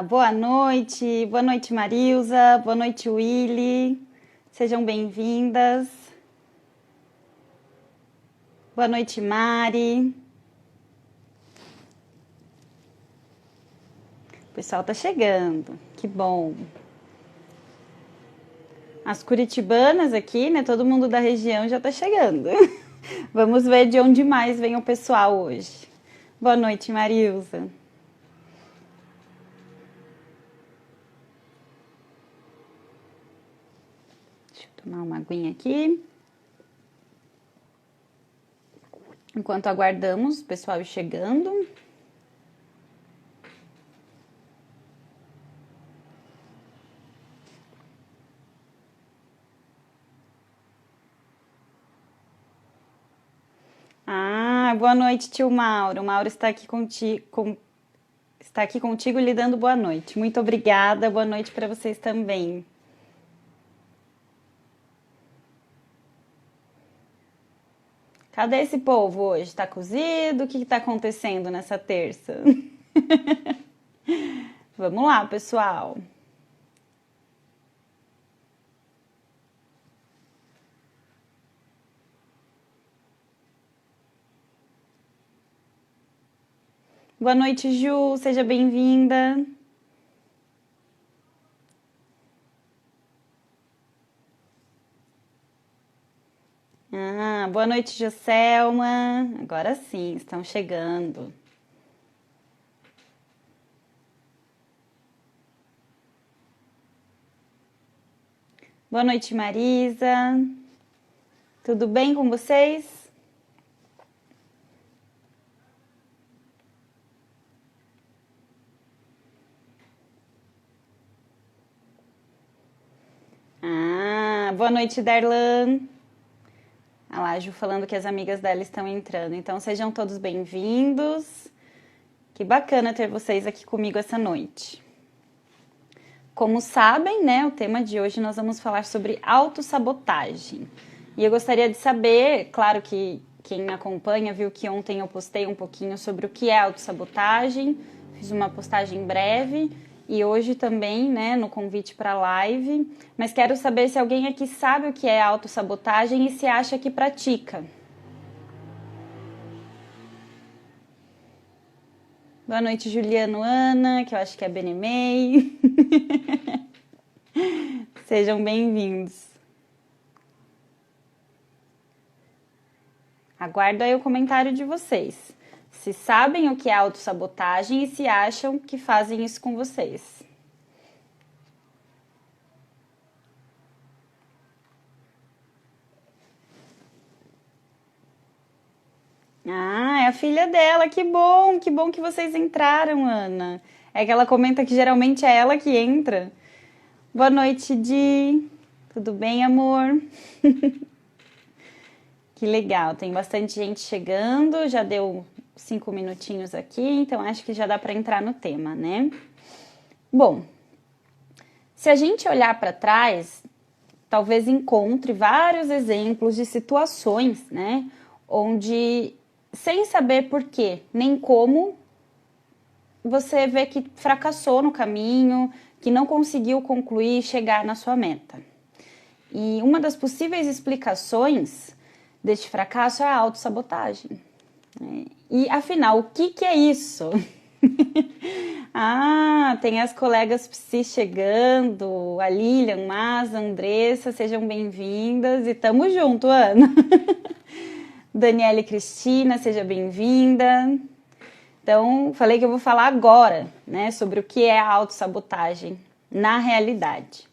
Boa noite Marilza, boa noite Willy, sejam bem-vindas. Boa noite Mari. O pessoal tá chegando, que bom. As curitibanas aqui, né? Todo mundo da região já tá chegando. Vamos ver de onde mais vem o pessoal hoje. Boa noite Marilza. Tomar uma aguinha aqui. Enquanto aguardamos o pessoal ir chegando. Boa noite, tio Mauro. O Mauro está aqui contigo lhe dando boa noite. Muito obrigada. Boa noite para vocês também. Cadê esse povo hoje? Está cozido? O que está acontecendo nessa terça? Vamos lá, pessoal. Boa noite, Ju. Seja bem-vinda. Boa noite, Joselma. Agora sim, estão chegando. Boa noite, Marisa. Tudo bem com vocês? Boa noite, Darlan. Olha lá, a Ju falando que as amigas dela estão entrando. Então, sejam todos bem-vindos. Que bacana ter vocês aqui comigo essa noite. Como sabem, né, o tema de hoje nós vamos falar sobre autossabotagem. E eu gostaria de saber, claro que quem me acompanha viu que ontem eu postei um pouquinho sobre o que é autossabotagem, fiz uma postagem breve e hoje também, né, no convite para a live, mas quero saber se alguém aqui sabe o que é autossabotagem e se acha que pratica. Boa noite, Juliano, Ana, que eu acho que é Benemei. Sejam bem-vindos. Aguardo aí o comentário de vocês. Se sabem o que é autossabotagem e se acham que fazem isso com vocês. É a filha dela, que bom que vocês entraram, Ana. É que ela comenta que geralmente é ela que entra. Boa noite, Di. Tudo bem, amor? Que legal, tem bastante gente chegando, já deu 5 minutinhos aqui, então acho que já dá para entrar no tema, né? Bom, se a gente olhar para trás, talvez encontre vários exemplos de situações, né? Onde, sem saber por quê, nem como, você vê que fracassou no caminho, que não conseguiu concluir e chegar na sua meta. E uma das possíveis explicações deste fracasso é a autossabotagem. E afinal, o que é isso? Tem as colegas psi chegando, a Lilian, Masa, Andressa, sejam bem-vindas e tamo junto, Ana. Daniela e Cristina, seja bem-vinda. Então, falei que eu vou falar agora, né, sobre o que é a autossabotagem na realidade.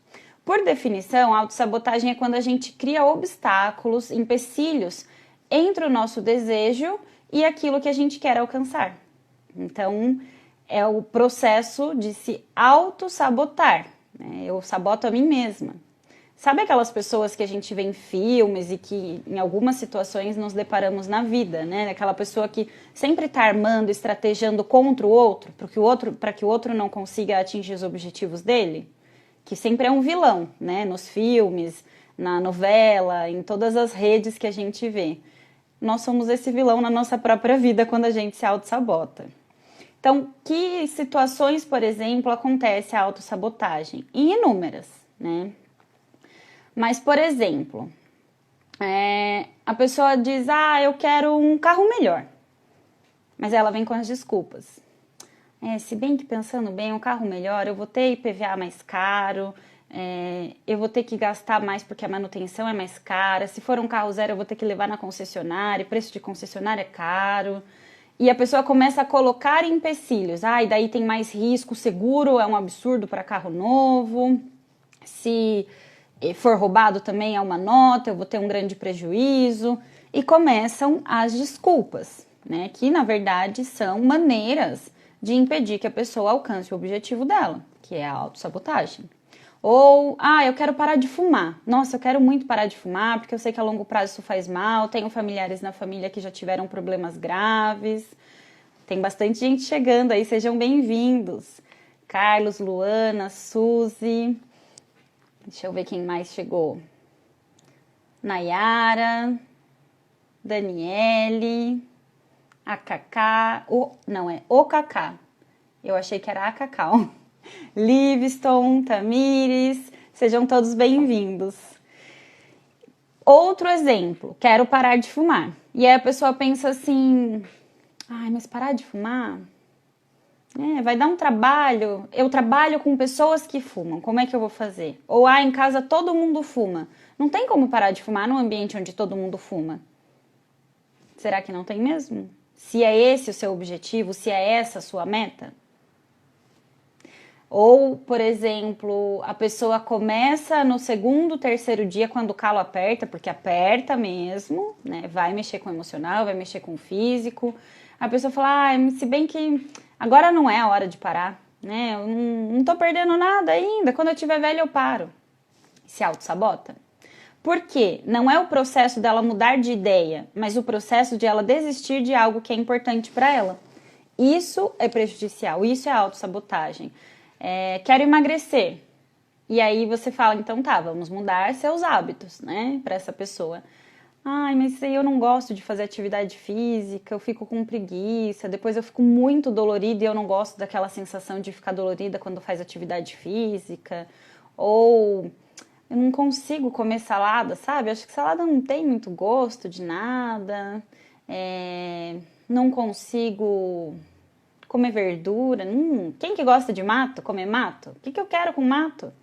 Por definição, a autossabotagem é quando a gente cria obstáculos, empecilhos entre o nosso desejo e aquilo que a gente quer alcançar. Então, é o processo de se autossabotar, né? Eu saboto a mim mesma. Sabe aquelas pessoas que a gente vê em filmes e que em algumas situações nos deparamos na vida, né? Aquela pessoa que sempre está armando, estrategiando contra o outro, para que o outro não consiga atingir os objetivos dele? Que sempre é um vilão, né? Nos filmes, na novela, em todas as redes que a gente vê. Nós somos esse vilão na nossa própria vida quando a gente se auto-sabota. Então, que situações, por exemplo, acontece a autossabotagem? Inúmeras, né? Mas, por exemplo, a pessoa diz, eu quero um carro melhor. Mas ela vem com as desculpas. Se bem que pensando bem, um carro melhor, eu vou ter IPVA mais caro, eu vou ter que gastar mais porque a manutenção é mais cara. Se for um carro zero, eu vou ter que levar na concessionária, o preço de concessionária é caro. E a pessoa começa a colocar empecilhos. E daí tem mais risco, seguro é um absurdo para carro novo. Se for roubado também é uma nota, eu vou ter um grande prejuízo. E começam as desculpas, né? Que na verdade são maneiras de impedir que a pessoa alcance o objetivo dela, que é a autossabotagem. Ou, eu quero parar de fumar. Nossa, eu quero muito parar de fumar, porque eu sei que a longo prazo isso faz mal. Tenho familiares na família que já tiveram problemas graves. Tem bastante gente chegando aí, sejam bem-vindos. Carlos, Luana, Suzy. Deixa eu ver quem mais chegou. Nayara, Daniele, a Cacá, o Cacá. Eu achei que era a Cacau. Livingston, Tamires, sejam todos bem-vindos. Outro exemplo, quero parar de fumar. E aí a pessoa pensa assim, mas parar de fumar? Vai dar um trabalho. Eu trabalho com pessoas que fumam, como é que eu vou fazer? Ou, em casa todo mundo fuma. Não tem como parar de fumar num ambiente onde todo mundo fuma. Será que não tem mesmo? Se é esse o seu objetivo, se é essa a sua meta? Ou, por exemplo, a pessoa começa no segundo, terceiro dia, quando o calo aperta, porque aperta mesmo, né? Vai mexer com o emocional, vai mexer com o físico. A pessoa fala, se bem que agora não é a hora de parar, né? Eu não tô perdendo nada ainda, quando eu tiver velha eu paro. Se autossabota. Por quê? Não é o processo dela mudar de ideia, mas o processo de ela desistir de algo que é importante para ela. Isso é prejudicial, isso é autossabotagem. Quero emagrecer. E aí você fala, então tá, vamos mudar seus hábitos, né, para essa pessoa. Mas eu não gosto de fazer atividade física, eu fico com preguiça, depois eu fico muito dolorida e eu não gosto daquela sensação de ficar dolorida quando faz atividade física. Ou eu não consigo comer salada, sabe? Acho que salada não tem muito gosto de nada. Não consigo comer verdura. Quem que gosta de mato? Comer mato? O que eu quero com mato?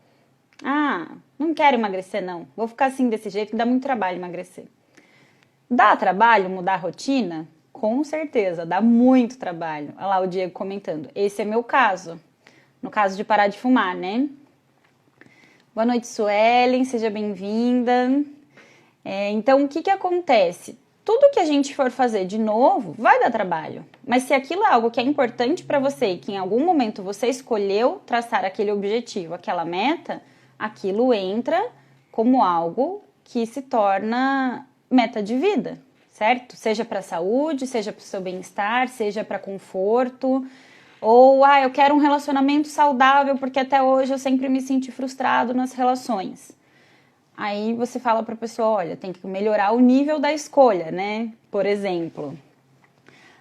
Não quero emagrecer não. Vou ficar assim desse jeito, que dá muito trabalho emagrecer. Dá trabalho mudar a rotina? Com certeza, dá muito trabalho. Olha lá o Diego comentando. Esse é meu caso. No caso de parar de fumar, né? Boa noite, Suelen. Seja bem-vinda. Então, o que acontece? Tudo que a gente for fazer de novo vai dar trabalho. Mas se aquilo é algo que é importante para você e que em algum momento você escolheu traçar aquele objetivo, aquela meta, aquilo entra como algo que se torna meta de vida, certo? Seja para a saúde, seja para o seu bem-estar, seja para conforto. Ou, eu quero um relacionamento saudável porque até hoje eu sempre me senti frustrado nas relações. Aí você fala para a pessoa, olha, tem que melhorar o nível da escolha, né? Por exemplo,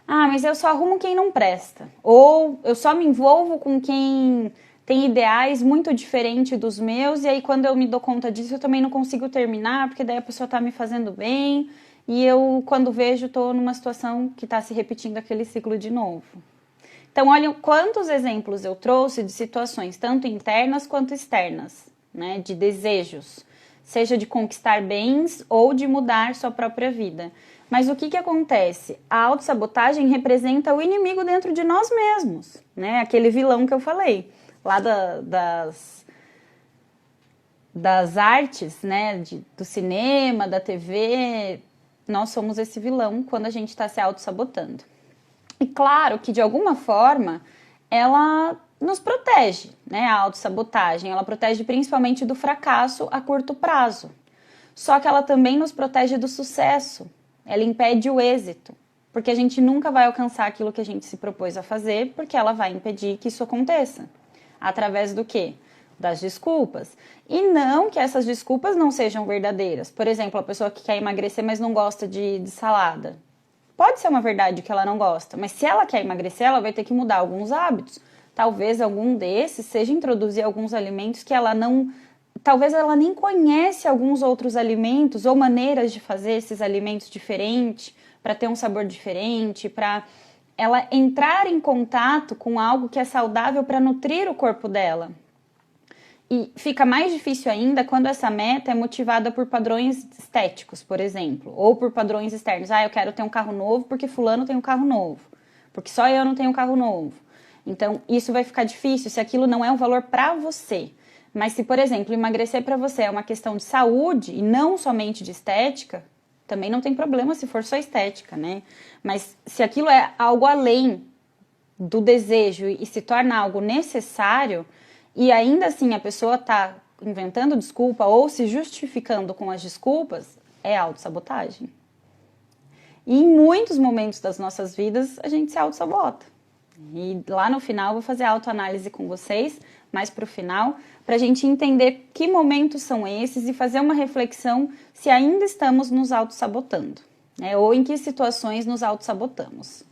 mas eu só arrumo quem não presta. Ou eu só me envolvo com quem tem ideais muito diferentes dos meus, e aí quando eu me dou conta disso, eu também não consigo terminar, porque daí a pessoa tá me fazendo bem, e eu, quando vejo, tô numa situação que tá se repetindo aquele ciclo de novo. Então, olha quantos exemplos eu trouxe de situações, tanto internas quanto externas, né? De desejos. Seja de conquistar bens ou de mudar sua própria vida. Mas o que acontece? A autossabotagem representa o inimigo dentro de nós mesmos, né? Aquele vilão que eu falei, lá das artes, né? Do cinema, da TV, nós somos esse vilão quando a gente está se autossabotando. E claro que de alguma forma ela nos protege, né? A autossabotagem, ela protege principalmente do fracasso a curto prazo. Só que ela também nos protege do sucesso, ela impede o êxito, porque a gente nunca vai alcançar aquilo que a gente se propôs a fazer, porque ela vai impedir que isso aconteça. Através do quê? Das desculpas. E não que essas desculpas não sejam verdadeiras. Por exemplo, a pessoa que quer emagrecer, mas não gosta de salada. Pode ser uma verdade que ela não gosta, mas se ela quer emagrecer, ela vai ter que mudar alguns hábitos. Talvez algum desses seja introduzir alguns alimentos que ela não... Talvez ela nem conhece alguns outros alimentos ou maneiras de fazer esses alimentos diferentes, para ter um sabor diferente, para ela entrar em contato com algo que é saudável para nutrir o corpo dela. E fica mais difícil ainda quando essa meta é motivada por padrões estéticos, por exemplo, ou por padrões externos. Eu quero ter um carro novo porque fulano tem um carro novo, porque só eu não tenho um carro novo. Então, isso vai ficar difícil se aquilo não é um valor para você. Mas se, por exemplo, emagrecer para você é uma questão de saúde e não somente de estética, também não tem problema se for só estética, né? Mas se aquilo é algo além do desejo e se torna algo necessário, e ainda assim a pessoa está inventando desculpa ou se justificando com as desculpas, é autossabotagem. E em muitos momentos das nossas vidas, a gente se autossabota. E lá no final, eu vou fazer a autoanálise com vocês, mais para o final, para a gente entender que momentos são esses e fazer uma reflexão se ainda estamos nos autossabotando, né? Ou em que situações nos autossabotamos.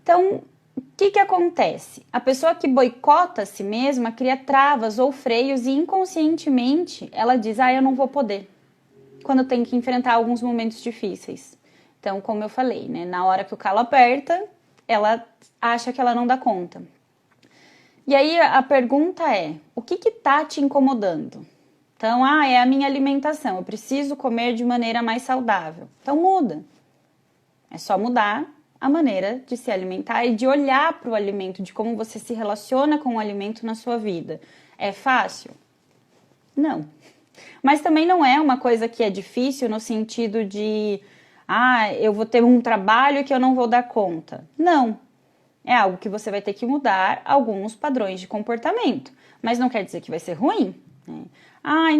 Então, o que acontece? A pessoa que boicota a si mesma cria travas ou freios e inconscientemente ela diz, eu não vou poder, quando tem que enfrentar alguns momentos difíceis. Então, como eu falei, né, na hora que o calo aperta, ela acha que ela não dá conta. E aí a pergunta é, o que tá te incomodando? Então, é a minha alimentação, eu preciso comer de maneira mais saudável. Então muda. É só mudar a maneira de se alimentar e de olhar para o alimento, de como você se relaciona com o alimento na sua vida. É fácil? Não. Mas também não é uma coisa que é difícil no sentido de, eu vou ter um trabalho que eu não vou dar conta. Não. É algo que você vai ter que mudar alguns padrões de comportamento. Mas não quer dizer que vai ser ruim, né?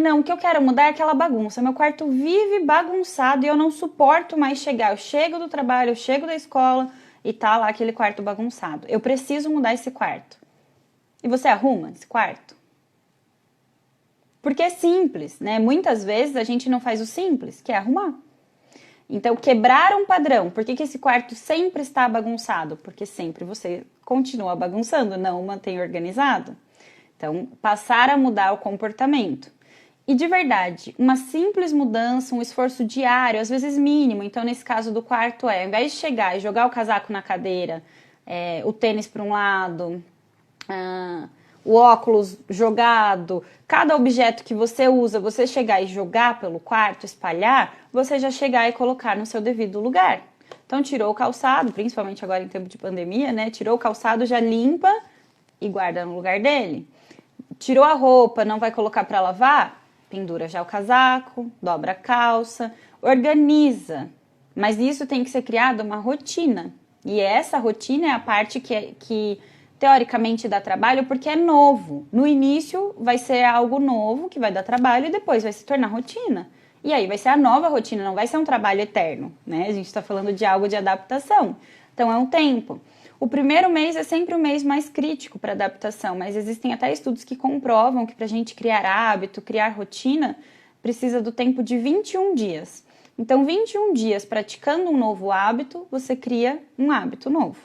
Não, o que eu quero mudar é aquela bagunça. Meu quarto vive bagunçado e eu não suporto mais chegar. Eu chego do trabalho, eu chego da escola e tá lá aquele quarto bagunçado. Eu preciso mudar esse quarto. E você arruma esse quarto? Porque é simples, né? Muitas vezes a gente não faz o simples, que é arrumar. Então, quebrar um padrão. Por que esse quarto sempre está bagunçado? Porque sempre você continua bagunçando, não o mantém organizado. Então, passar a mudar o comportamento. E de verdade, uma simples mudança, um esforço diário, às vezes mínimo. Então, nesse caso do quarto ao invés de chegar e jogar o casaco na cadeira, o tênis para um lado, o óculos jogado, cada objeto que você usa, você chegar e jogar pelo quarto, espalhar, você já chegar e colocar no seu devido lugar. Então, tirou o calçado, principalmente agora em tempo de pandemia, né? Tirou o calçado, já limpa e guarda no lugar dele. Tirou a roupa, não vai colocar para lavar? Pendura já o casaco, dobra a calça, organiza. Mas isso tem que ser criado uma rotina. E essa rotina é a parte que teoricamente dá trabalho porque é novo. No início vai ser algo novo que vai dar trabalho e depois vai se tornar rotina. E aí vai ser a nova rotina, não vai ser um trabalho eterno, né? A gente está falando de algo de adaptação. Então é um tempo. O primeiro mês é sempre o mês mais crítico para adaptação, mas existem até estudos que comprovam que para a gente criar hábito, criar rotina, precisa do tempo de 21 dias. Então, 21 dias praticando um novo hábito, você cria um hábito novo.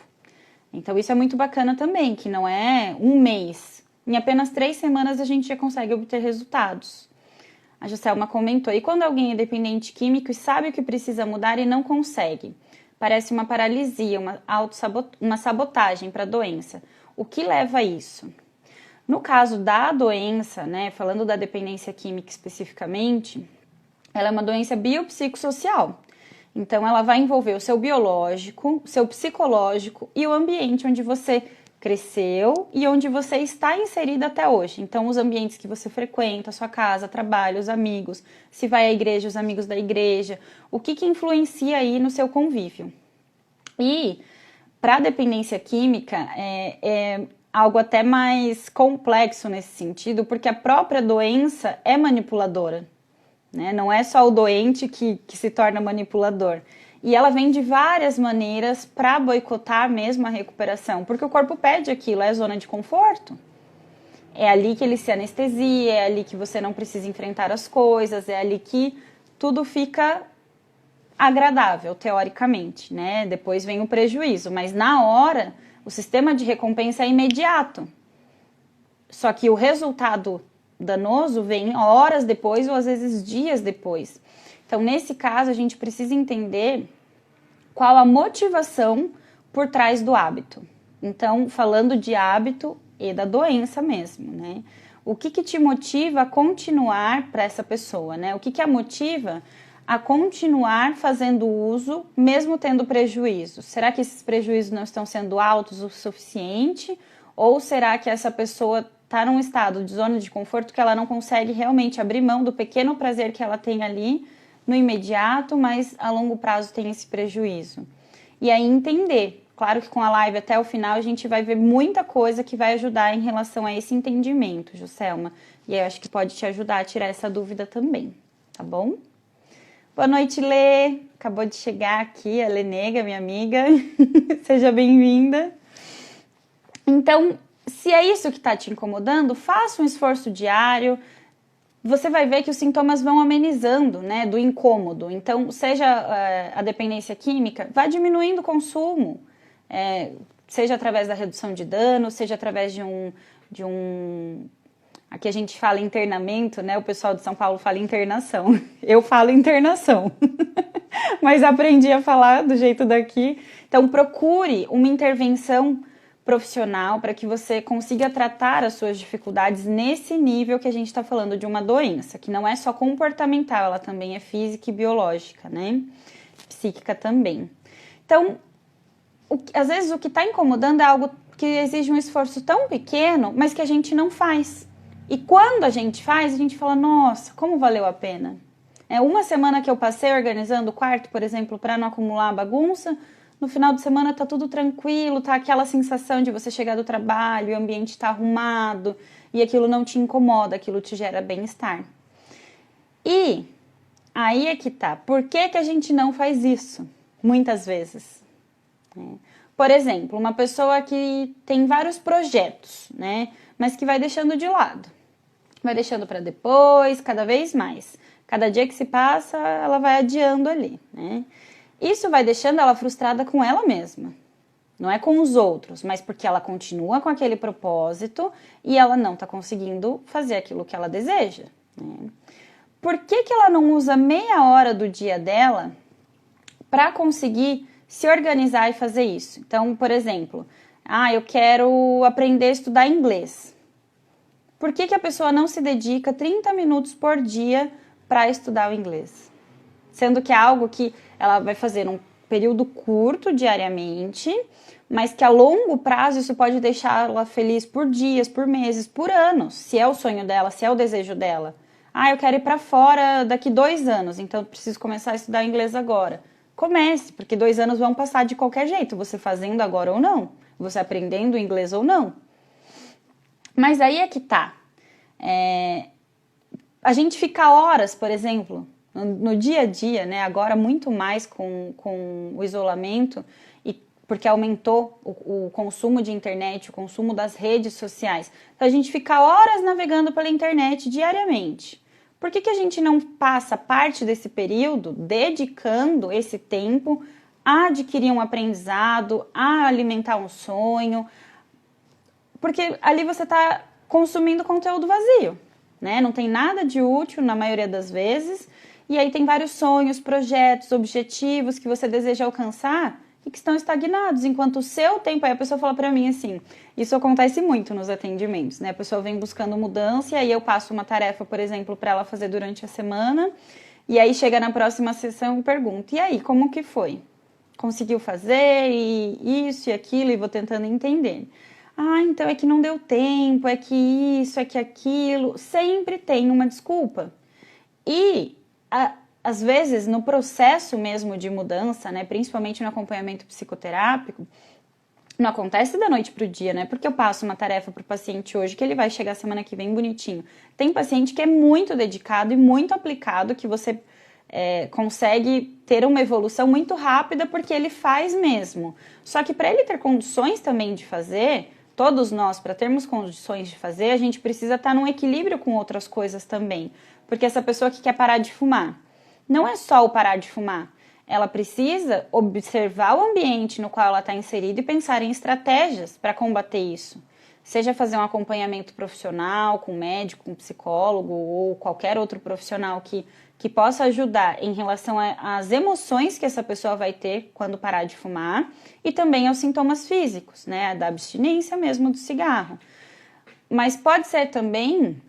Então, isso é muito bacana também, que não é um mês. Em apenas 3 semanas a gente já consegue obter resultados. A Joselma comentou, e quando alguém é dependente químico e sabe o que precisa mudar e não consegue? Parece uma paralisia, uma sabotagem para a doença. O que leva a isso? No caso da doença, né, falando da dependência química especificamente, ela é uma doença biopsicossocial. Então, ela vai envolver o seu biológico, o seu psicológico e o ambiente onde você cresceu e onde você está inserido até hoje. Então, os ambientes que você frequenta, a sua casa, trabalho, os amigos, se vai à igreja, os amigos da igreja, o que influencia aí no seu convívio. E, para a dependência química, é algo até mais complexo nesse sentido, porque a própria doença é manipuladora, né? Não é só o doente que se torna manipulador. E ela vem de várias maneiras para boicotar mesmo a recuperação, porque o corpo pede aquilo, é a zona de conforto. É ali que ele se anestesia, é ali que você não precisa enfrentar as coisas, é ali que tudo fica agradável, teoricamente, né? Depois vem o prejuízo, mas na hora o sistema de recompensa é imediato. Só que o resultado danoso vem horas depois ou às vezes dias depois. Então, nesse caso, a gente precisa entender qual a motivação por trás do hábito. Então, falando de hábito e da doença mesmo, né? O que te motiva a continuar para essa pessoa, né? O que a motiva a continuar fazendo uso, mesmo tendo prejuízo? Será que esses prejuízos não estão sendo altos o suficiente? Ou será que essa pessoa está num estado de zona de conforto que ela não consegue realmente abrir mão do pequeno prazer que ela tem ali no imediato, mas a longo prazo tem esse prejuízo? E aí entender. Claro que com a live até o final a gente vai ver muita coisa que vai ajudar em relação a esse entendimento, Juscelma. E eu acho que pode te ajudar a tirar essa dúvida também, tá bom? Boa noite, Lê. Acabou de chegar aqui a Lê Nega, minha amiga. Seja bem-vinda. Então, se é isso que está te incomodando, faça um esforço diário. Você vai ver que os sintomas vão amenizando, né, do incômodo. Então, seja a dependência química, vá diminuindo o consumo. Seja através da redução de dano, seja através de um... Aqui a gente fala internamento, né? O pessoal de São Paulo fala internação. Eu falo internação. Mas aprendi a falar do jeito daqui. Então, procure uma intervenção profissional para que você consiga tratar as suas dificuldades nesse nível que a gente está falando de uma doença, que não é só comportamental, ela também é física e biológica, né? Psíquica também. Então, às vezes o que está incomodando é algo que exige um esforço tão pequeno, mas que a gente não faz. E quando a gente faz, a gente fala, nossa, como valeu a pena. Uma semana que eu passei organizando o quarto, por exemplo, para não acumular bagunça, no final de semana tá tudo tranquilo, tá aquela sensação de você chegar do trabalho, o ambiente tá arrumado, e aquilo não te incomoda, aquilo te gera bem-estar. E aí é que tá, por que a gente não faz isso? Muitas vezes. Por exemplo, uma pessoa que tem vários projetos, né, mas que vai deixando de lado. Vai deixando para depois, cada vez mais. Cada dia que se passa, ela vai adiando ali, né? Isso vai deixando ela frustrada com ela mesma. Não é com os outros, mas porque ela continua com aquele propósito e ela não está conseguindo fazer aquilo que ela deseja, né? Por que ela não usa meia hora do dia dela para conseguir se organizar e fazer isso? Então, por exemplo, eu quero aprender a estudar inglês. Por que a pessoa não se dedica 30 minutos por dia para estudar o inglês? Sendo que é algo que ela vai fazer num período curto diariamente, mas que a longo prazo isso pode deixar ela feliz por dias, por meses, por anos, se é o sonho dela, se é o desejo dela. Eu quero ir para fora daqui 2 anos, então preciso começar a estudar inglês agora. Comece, porque 2 anos vão passar de qualquer jeito, você fazendo agora ou não, você aprendendo inglês ou não. Mas aí é que tá. A gente fica horas, por exemplo, no dia a dia, né? Agora muito mais com o isolamento, e porque aumentou o consumo de internet, o consumo das redes sociais. Então a gente fica horas navegando pela internet diariamente. Por que a gente não passa parte desse período dedicando esse tempo a adquirir um aprendizado, a alimentar um sonho? Porque ali você está consumindo conteúdo vazio, né? Não tem nada de útil na maioria das vezes, e aí tem vários sonhos, projetos, objetivos que você deseja alcançar e que estão estagnados, enquanto o seu tempo... Aí a pessoa fala pra mim assim, isso acontece muito nos atendimentos, né? A pessoa vem buscando mudança e aí eu passo uma tarefa, por exemplo, para ela fazer durante a semana, e aí chega na próxima sessão e pergunto, e aí, como que foi? Conseguiu fazer e isso e aquilo, e vou tentando entender. Então é que não deu tempo, é que isso, é que aquilo. Sempre tem uma desculpa. E, às vezes, no processo mesmo de mudança, né, principalmente no acompanhamento psicoterápico, não acontece da noite para o dia, né? Porque eu passo uma tarefa para o paciente hoje que ele vai chegar semana que vem bonitinho. Tem paciente que é muito dedicado e muito aplicado, que você consegue ter uma evolução muito rápida porque ele faz mesmo. Só que para ele ter condições também de fazer... Todos nós, para termos condições de fazer, a gente precisa estar num equilíbrio com outras coisas também. Porque essa pessoa que quer parar de fumar, não é só o parar de fumar. ela precisa observar o ambiente no qual ela está inserida e pensar em estratégias para combater isso. Seja fazer um acompanhamento profissional com médico, com psicólogo ou qualquer outro profissional que possa ajudar em relação às emoções que essa pessoa vai ter quando parar de fumar e também aos sintomas físicos, né, da abstinência mesmo do cigarro. Mas pode ser também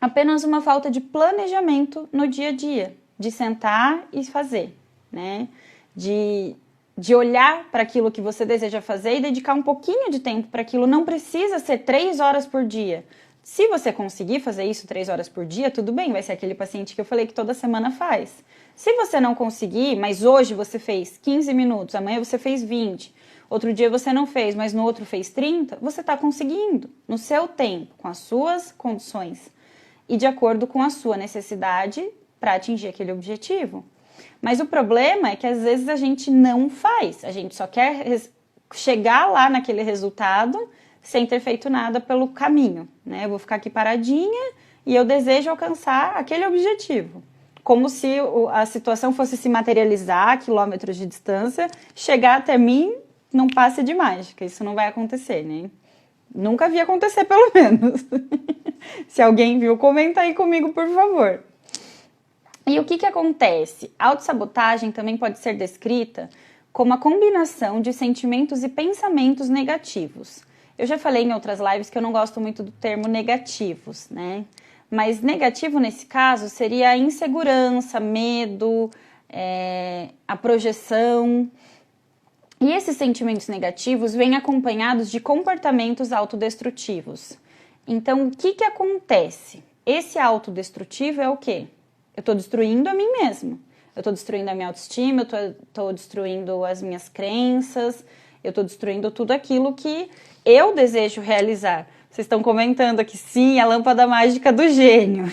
apenas uma falta de planejamento no dia a dia, de sentar e fazer, né, de olhar para aquilo que você deseja fazer e dedicar um pouquinho de tempo para aquilo. Não precisa ser 3 horas por dia. Se você conseguir fazer isso 3 horas por dia, tudo bem, vai ser aquele paciente que eu falei que toda semana faz. Se você não conseguir, mas hoje você fez 15 minutos, amanhã você fez 20, outro dia você não fez, mas no outro fez 30, você está conseguindo, no seu tempo, com as suas condições e de acordo com a sua necessidade para atingir aquele objetivo. Mas o problema é que às vezes a gente não faz, a gente só quer chegar lá naquele resultado sem ter feito nada pelo caminho, né? Eu vou ficar aqui paradinha e eu desejo alcançar aquele objetivo. Como se a situação fosse se materializar a quilômetros de distância, chegar até mim num passe de mágica. Isso não vai acontecer, né? Nunca vi acontecer, pelo menos. Se alguém viu, comenta aí comigo, por favor. E o que acontece? A autossabotagem também pode ser descrita como a combinação de sentimentos e pensamentos negativos. Eu já falei em outras lives que eu não gosto muito do termo negativos, né? Mas negativo nesse caso seria a insegurança, medo, a projeção. E esses sentimentos negativos vêm acompanhados de comportamentos autodestrutivos. Então, o que acontece? Esse autodestrutivo é o quê? Eu estou destruindo a mim mesma. Eu estou destruindo a minha autoestima, eu estou destruindo as minhas crenças, eu estou destruindo tudo aquilo que eu desejo realizar. Vocês estão comentando aqui, sim, a lâmpada mágica do gênio.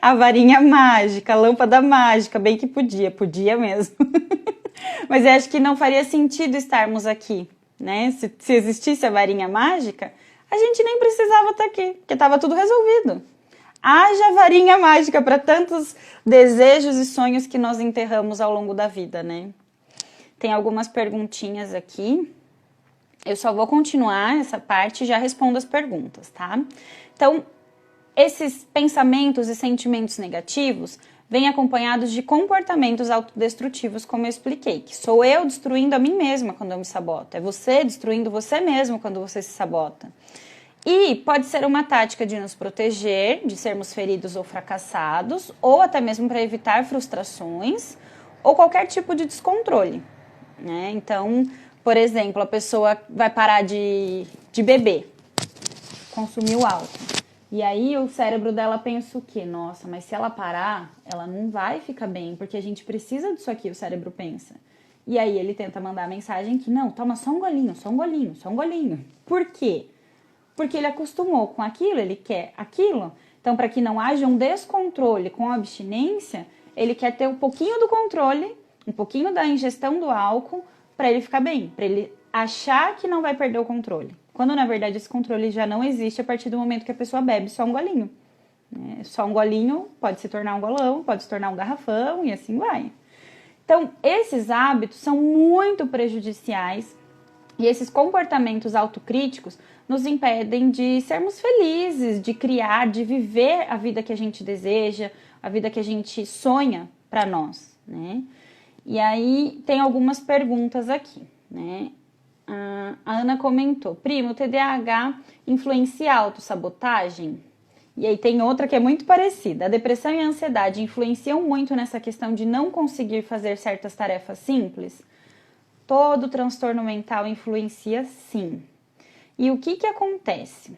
A varinha mágica, a lâmpada mágica, bem que podia mesmo. Mas eu acho que não faria sentido estarmos aqui, né? Se existisse a varinha mágica, a gente nem precisava estar aqui, porque estava tudo resolvido. Haja varinha mágica para tantos desejos e sonhos que nós enterramos ao longo da vida, né? Tem algumas perguntinhas aqui. Eu só vou continuar essa parte e já respondo as perguntas, tá? Então, esses pensamentos e sentimentos negativos vêm acompanhados de comportamentos autodestrutivos, como eu expliquei, que sou eu destruindo a mim mesma quando eu me saboto. É você destruindo você mesmo quando você se sabota. E pode ser uma tática de nos proteger, de sermos feridos ou fracassados, ou até mesmo para evitar frustrações ou qualquer tipo de descontrole, né? Então, por exemplo, a pessoa vai parar de beber, consumiu álcool. E aí o cérebro dela pensa o quê? Nossa, mas se ela parar, ela não vai ficar bem, porque a gente precisa disso aqui, o cérebro pensa. E aí ele tenta mandar a mensagem que não, toma só um golinho, só um golinho, só um golinho. Por quê? Porque ele acostumou com aquilo, ele quer aquilo. Então, para que não haja um descontrole com a abstinência, ele quer ter um pouquinho do controle, um pouquinho da ingestão do álcool, para ele ficar bem, para ele achar que não vai perder o controle. Quando, na verdade, esse controle já não existe a partir do momento que a pessoa bebe só um golinho. Só um golinho pode se tornar um golão, pode se tornar um garrafão e assim vai. Então, esses hábitos são muito prejudiciais e esses comportamentos autocríticos nos impedem de sermos felizes, de criar, de viver a vida que a gente deseja, a vida que a gente sonha para nós, né? E aí tem algumas perguntas aqui, né? A Ana comentou, primo, o TDAH influencia a autossabotagem? E aí tem outra que é muito parecida. A depressão e a ansiedade influenciam muito nessa questão de não conseguir fazer certas tarefas simples? Todo transtorno mental influencia, sim. E o que acontece?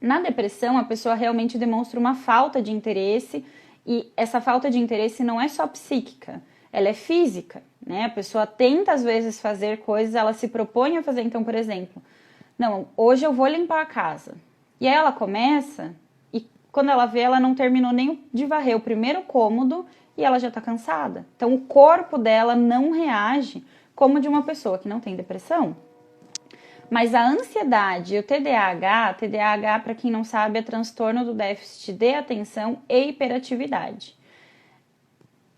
Na depressão, a pessoa realmente demonstra uma falta de interesse, e essa falta de interesse não é só psíquica, ela é física, né? A pessoa tenta, às vezes, fazer coisas, ela se propõe a fazer, então, por exemplo, não, hoje eu vou limpar a casa. E aí ela começa, e quando ela vê, ela não terminou nem de varrer o primeiro cômodo, e ela já tá cansada. Então, o corpo dela não reage como de uma pessoa que não tem depressão. Mas a ansiedade e o TDAH, para quem não sabe, é transtorno do déficit de atenção e hiperatividade.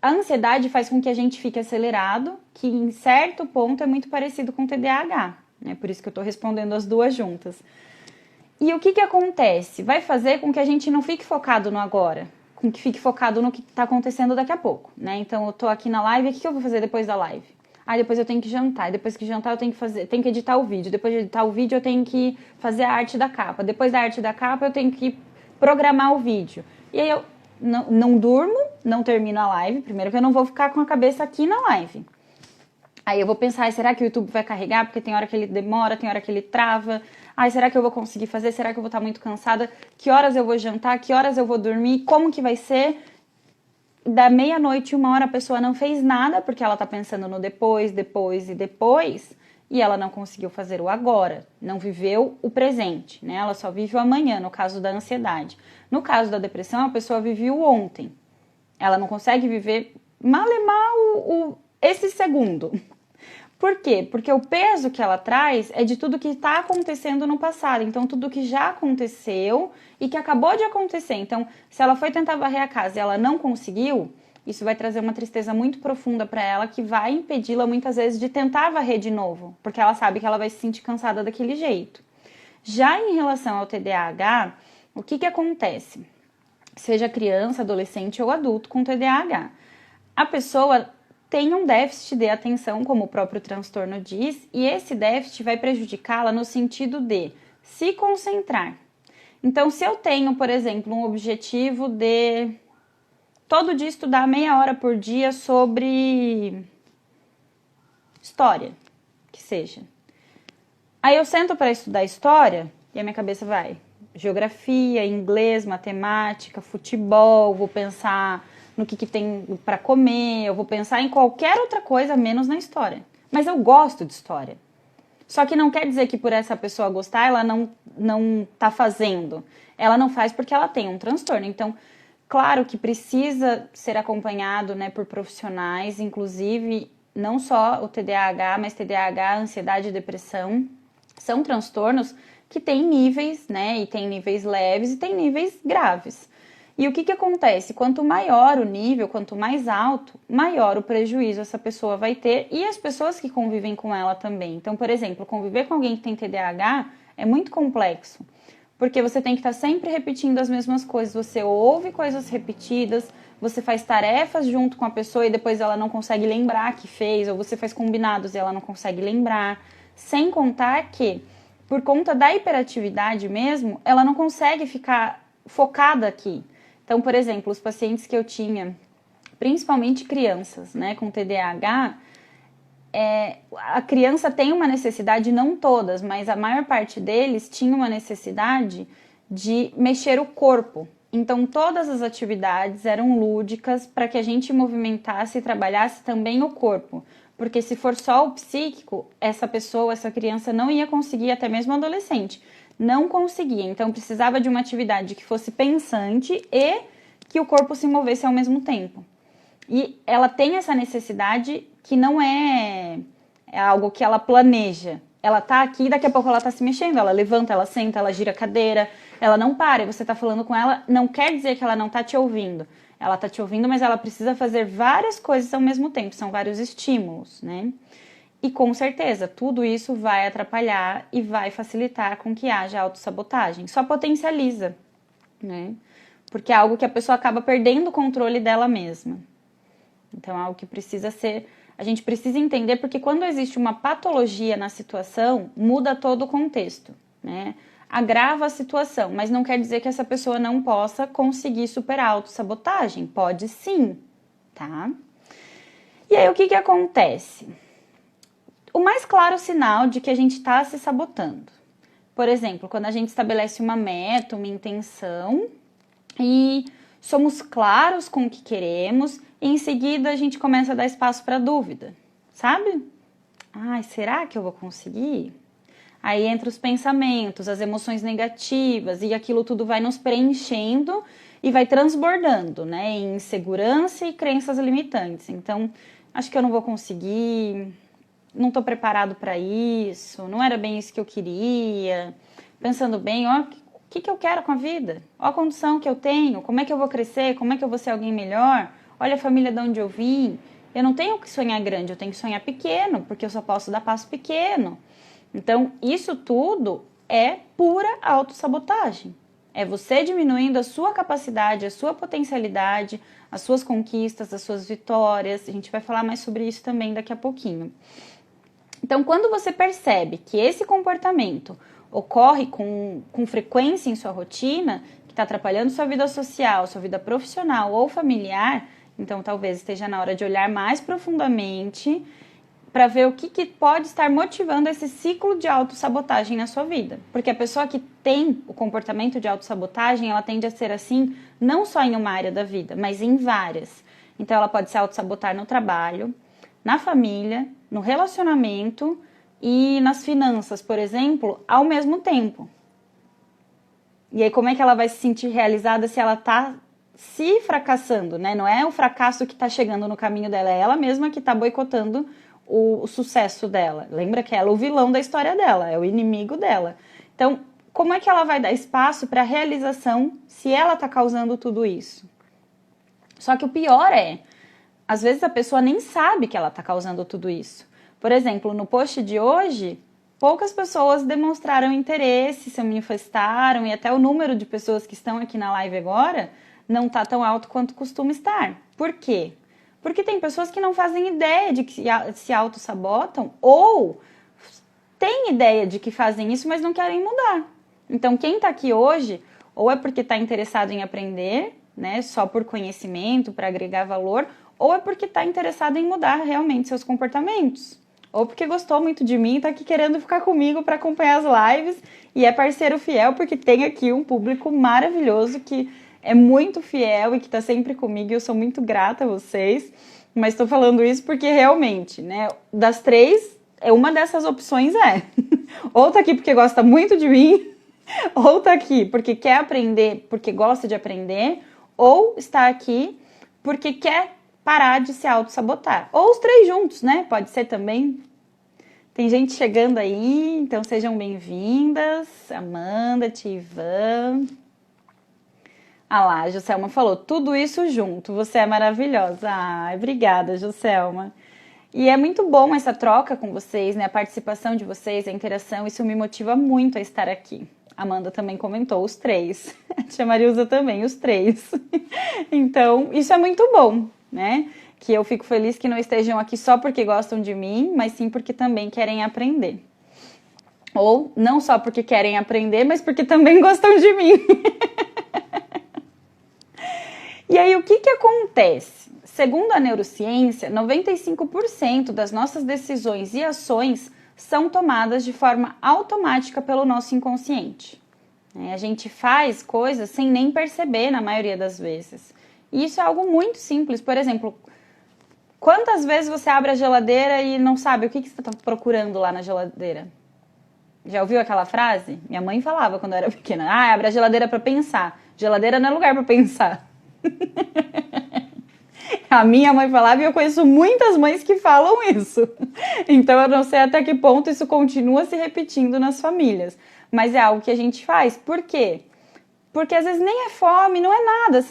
A ansiedade faz com que a gente fique acelerado, que em certo ponto é muito parecido com o TDAH, né? Por isso que eu estou respondendo as duas juntas. E o que acontece? Vai fazer com que a gente não fique focado no agora, com que fique focado no que está acontecendo daqui a pouco, né? Então eu tô aqui na live, o que eu vou fazer depois da live? Depois eu tenho que jantar, depois que jantar eu tenho que editar o vídeo, depois de editar o vídeo eu tenho que fazer a arte da capa, depois da arte da capa eu tenho que programar o vídeo. E aí eu não durmo, não termino a live, primeiro que eu não vou ficar com a cabeça aqui na live. Aí eu vou pensar, será que o YouTube vai carregar? Porque tem hora que ele demora, tem hora que ele trava. Será que eu vou conseguir fazer? Será que eu vou estar muito cansada? Que horas eu vou jantar? Que horas eu vou dormir? Como que vai ser? Da meia-noite, 1h a pessoa não fez nada, porque ela tá pensando no depois, e ela não conseguiu fazer o agora, não viveu o presente, né? Ela só vive o amanhã, no caso da ansiedade. No caso da depressão, a pessoa vive o ontem. Ela não consegue viver mal e mal esse segundo. Por quê? Porque o peso que ela traz é de tudo que está acontecendo no passado. Então, tudo que já aconteceu e que acabou de acontecer. Então, se ela foi tentar varrer a casa e ela não conseguiu, isso vai trazer uma tristeza muito profunda para ela, que vai impedi-la muitas vezes de tentar varrer de novo, porque ela sabe que ela vai se sentir cansada daquele jeito. Já em relação ao TDAH, o que acontece? Seja criança, adolescente ou adulto com TDAH, a pessoa tem um déficit de atenção, como o próprio transtorno diz, e esse déficit vai prejudicá-la no sentido de se concentrar. Então, se eu tenho, por exemplo, um objetivo de todo dia estudar meia hora por dia sobre história, que seja. Aí eu sento para estudar história e a minha cabeça vai geografia, inglês, matemática, futebol, vou pensar no que tem para comer, eu vou pensar em qualquer outra coisa menos na história. Mas eu gosto de história. Só que não quer dizer que por essa pessoa gostar, ela não tá fazendo. Ela não faz porque ela tem um transtorno. Então, claro que precisa ser acompanhado, né, por profissionais, inclusive não só o TDAH, mas TDAH, ansiedade e depressão. São transtornos que têm níveis, né, e tem níveis leves e tem níveis graves. E o que acontece? Quanto maior o nível, quanto mais alto, maior o prejuízo essa pessoa vai ter e as pessoas que convivem com ela também. Então, por exemplo, conviver com alguém que tem TDAH é muito complexo, porque você tem que estar sempre repetindo as mesmas coisas, você ouve coisas repetidas, você faz tarefas junto com a pessoa e depois ela não consegue lembrar que fez, ou você faz combinados e ela não consegue lembrar, sem contar que, por conta da hiperatividade mesmo, ela não consegue ficar focada aqui. Então, por exemplo, os pacientes que eu tinha, principalmente crianças, né, com TDAH, a criança tem uma necessidade, não todas, mas a maior parte deles tinha uma necessidade de mexer o corpo. Então, todas as atividades eram lúdicas para que a gente movimentasse e trabalhasse também o corpo. Porque se for só o psíquico, essa pessoa, essa criança não ia conseguir, até mesmo adolescente, não conseguia. Então, precisava de uma atividade que fosse pensante e que o corpo se movesse ao mesmo tempo. E ela tem essa necessidade que não é algo que ela planeja. Ela tá aqui, daqui a pouco ela tá se mexendo, ela levanta, ela senta, ela gira a cadeira, ela não para, e você tá falando com ela, não quer dizer que ela não tá te ouvindo. Ela tá te ouvindo, mas ela precisa fazer várias coisas ao mesmo tempo, são vários estímulos, né? E com certeza, tudo isso vai atrapalhar e vai facilitar com que haja autossabotagem. Só potencializa, né? Porque é algo que a pessoa acaba perdendo o controle dela mesma. Então, é algo que precisa ser... A gente precisa entender, porque quando existe uma patologia na situação, muda todo o contexto, né? Agrava a situação, mas não quer dizer que essa pessoa não possa conseguir superar a autossabotagem. Pode sim, tá? E aí, o que acontece? O mais claro sinal de que a gente está se sabotando. Por exemplo, quando a gente estabelece uma meta, uma intenção, e somos claros com o que queremos, e em seguida a gente começa a dar espaço para dúvida, sabe? Ai, será que eu vou conseguir? Aí entra os pensamentos, as emoções negativas, e aquilo tudo vai nos preenchendo e vai transbordando, né? Em insegurança e crenças limitantes. Então, acho que eu não vou conseguir, não estou preparado para isso, não era bem isso que eu queria. Pensando bem, ó, o que eu quero com a vida? Ó a condição que eu tenho, como é que eu vou crescer, como é que eu vou ser alguém melhor? olha a família de onde eu vim, eu não tenho que sonhar grande, eu tenho que sonhar pequeno, porque eu só posso dar passo pequeno. Então, isso tudo é pura autossabotagem. É você diminuindo a sua capacidade, a sua potencialidade, as suas conquistas, as suas vitórias. A gente vai falar mais sobre isso também daqui a pouquinho. Então, quando você percebe que esse comportamento ocorre com frequência em sua rotina, que está atrapalhando sua vida social, sua vida profissional ou familiar, então talvez esteja na hora de olhar mais profundamente para ver o que pode estar motivando esse ciclo de autossabotagem na sua vida. Porque a pessoa que tem o comportamento de autossabotagem, ela tende a ser assim, não só em uma área da vida, mas em várias. Então ela pode se autossabotar no trabalho, na família, no relacionamento e nas finanças, por exemplo, ao mesmo tempo. E aí como é que ela vai se sentir realizada se ela está se fracassando, né? Não é o fracasso que está chegando no caminho dela, é ela mesma que está boicotando o sucesso dela. Lembra que ela é o vilão da história dela, é o inimigo dela. Então, como é que ela vai dar espaço para a realização se ela está causando tudo isso? Só que o pior é, às vezes a pessoa nem sabe que ela está causando tudo isso. Por exemplo, no post de hoje, poucas pessoas demonstraram interesse, se manifestaram, e até o número de pessoas que estão aqui na live agora não está tão alto quanto costuma estar. Por quê? Porque tem pessoas que não fazem ideia de que se auto-sabotam ou têm ideia de que fazem isso, mas não querem mudar. Então, quem está aqui hoje, ou é porque está interessado em aprender, né, só por conhecimento, para agregar valor, ou é porque está interessado em mudar realmente seus comportamentos. Ou porque gostou muito de mim e está aqui querendo ficar comigo para acompanhar as lives e é parceiro fiel, porque tem aqui um público maravilhoso que é muito fiel e que está sempre comigo, e eu sou muito grata a vocês, mas estou falando isso porque realmente, né, das três, uma dessas opções ou tá aqui porque gosta muito de mim, ou tá aqui porque quer aprender, porque gosta de aprender, ou está aqui porque quer parar de se auto-sabotar, ou os três juntos, né, pode ser também. Tem gente chegando aí, então sejam bem-vindas, Amanda, Tivan. Ah lá, a Juscelma falou, tudo isso junto, você é maravilhosa. Ai, obrigada, Juscelma. E é muito bom essa troca com vocês, né? A participação de vocês, a interação, isso me motiva muito a estar aqui. A Amanda também comentou, os três. A tia Marilza também, os três. Então, isso é muito bom, né? Que eu fico feliz que não estejam aqui só porque gostam de mim, mas sim porque também querem aprender. Ou não só porque querem aprender, mas porque também gostam de mim. E aí, o que acontece? Segundo a neurociência, 95% das nossas decisões e ações são tomadas de forma automática pelo nosso inconsciente. A gente faz coisas sem nem perceber na maioria das vezes. E isso é algo muito simples. Por exemplo, quantas vezes você abre a geladeira e não sabe o que você está procurando lá na geladeira? Já ouviu aquela frase? Minha mãe falava quando eu era pequena. Ah, abre a geladeira para pensar. Geladeira não é lugar para pensar. A minha mãe falava e eu conheço muitas mães que falam isso. Então eu não sei até que ponto isso continua se repetindo nas famílias. Mas é algo que a gente faz. Por quê? Porque às vezes nem é fome, não é nada.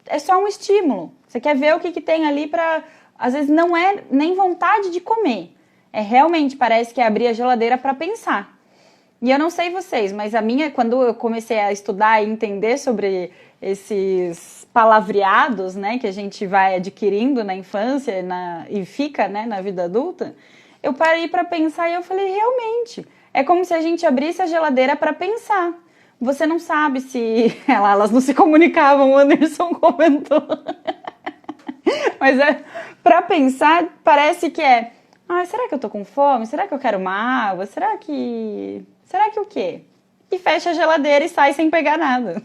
É só um estímulo. Você quer ver o que tem ali para... Às vezes não é nem vontade de comer. É realmente, parece que é abrir a geladeira para pensar. E eu não sei vocês, mas a minha, quando eu comecei a estudar e entender sobre esses palavreados, né, que a gente vai adquirindo na infância e fica, né, na vida adulta, eu parei para pensar e eu falei, realmente, é como se a gente abrisse a geladeira para pensar. Você não sabe se... Elas não se comunicavam, o Anderson comentou. Mas para pensar, parece que é... será que eu tô com fome? Será que eu quero uma água? Será que o quê? E fecha a geladeira e sai sem pegar nada.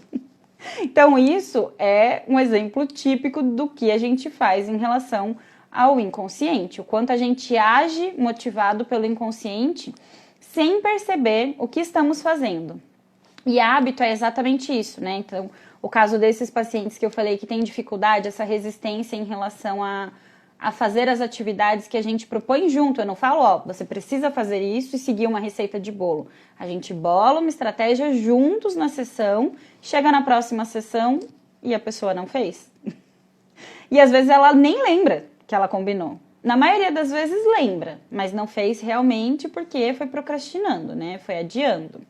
Então, isso é um exemplo típico do que a gente faz em relação ao inconsciente. O quanto a gente age motivado pelo inconsciente sem perceber o que estamos fazendo. E hábito é exatamente isso, né? Então, o caso desses pacientes que eu falei que tem dificuldade, essa resistência em relação a fazer as atividades que a gente propõe junto. Eu não falo, você precisa fazer isso e seguir uma receita de bolo. A gente bola uma estratégia juntos na sessão, chega na próxima sessão e a pessoa não fez. E às vezes ela nem lembra que ela combinou. Na maioria das vezes lembra, mas não fez realmente porque foi procrastinando, né? Foi adiando.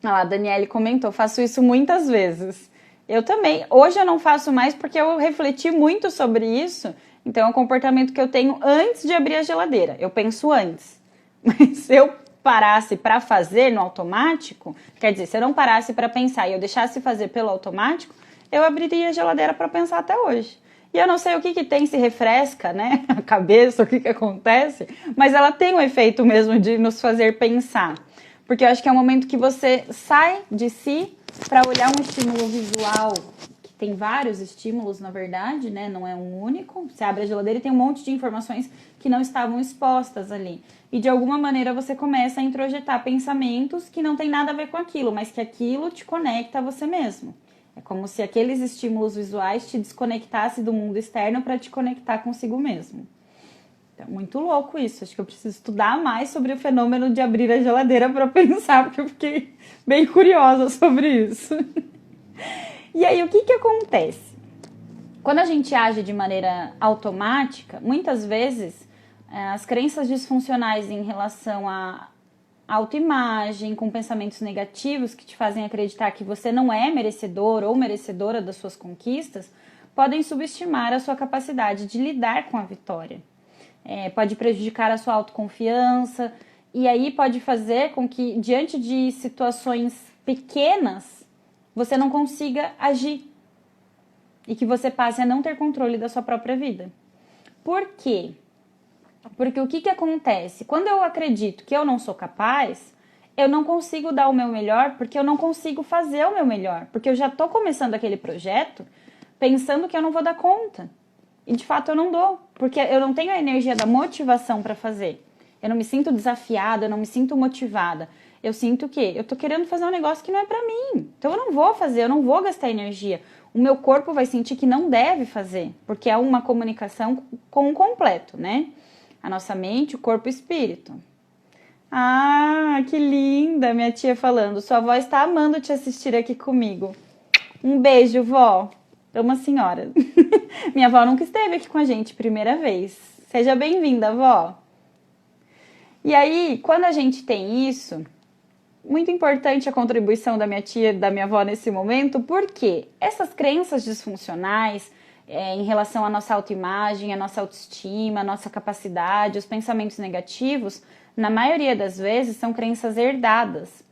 Ah, a Daniele comentou, faço isso muitas vezes. Eu também. Hoje eu não faço mais porque eu refleti muito sobre isso. Então é um comportamento que eu tenho antes de abrir a geladeira. Eu penso antes. Mas se eu parasse para fazer no automático, quer dizer, se eu não parasse para pensar e eu deixasse fazer pelo automático, eu abriria a geladeira para pensar até hoje. E eu não sei o que tem, se refresca, né, a cabeça, o que acontece, mas ela tem um efeito mesmo de nos fazer pensar. Porque eu acho que é um momento que você sai de si para olhar um estímulo visual, que tem vários estímulos, na verdade, né? Não é um único. Você abre a geladeira e tem um monte de informações que não estavam expostas ali. E de alguma maneira você começa a introjetar pensamentos que não tem nada a ver com aquilo, mas que aquilo te conecta a você mesmo. É como se aqueles estímulos visuais te desconectassem do mundo externo para te conectar consigo mesmo. É muito louco isso. Acho que eu preciso estudar mais sobre o fenômeno de abrir a geladeira para pensar, porque eu fiquei bem curiosa sobre isso. E aí, o que acontece? Quando a gente age de maneira automática, muitas vezes as crenças disfuncionais em relação à autoimagem, com pensamentos negativos que te fazem acreditar que você não é merecedor ou merecedora das suas conquistas, podem subestimar a sua capacidade de lidar com a vitória. Pode prejudicar a sua autoconfiança e aí pode fazer com que, diante de situações pequenas, você não consiga agir e que você passe a não ter controle da sua própria vida. Por quê? Porque o que acontece? Quando eu acredito que eu não sou capaz, eu não consigo dar o meu melhor porque eu não consigo fazer o meu melhor. Porque eu já estou começando aquele projeto pensando que eu não vou dar conta. E de fato eu não dou, porque eu não tenho a energia da motivação para fazer. Eu não me sinto desafiada, eu não me sinto motivada. Eu sinto que eu tô querendo fazer um negócio que não é para mim. Então eu não vou fazer, eu não vou gastar energia. O meu corpo vai sentir que não deve fazer, porque é uma comunicação com o completo, né? A nossa mente, o corpo e o espírito. Ah, que linda, minha tia falando. Sua avó está amando te assistir aqui comigo. Um beijo, vó. Amo a senhora. Minha avó nunca esteve aqui com a gente, primeira vez. Seja bem-vinda, vó. E aí, quando a gente tem isso, muito importante a contribuição da minha tia e da minha avó nesse momento, porque essas crenças disfuncionais em relação à nossa autoimagem, à nossa autoestima, à nossa capacidade, os pensamentos negativos, na maioria das vezes são crenças herdadas.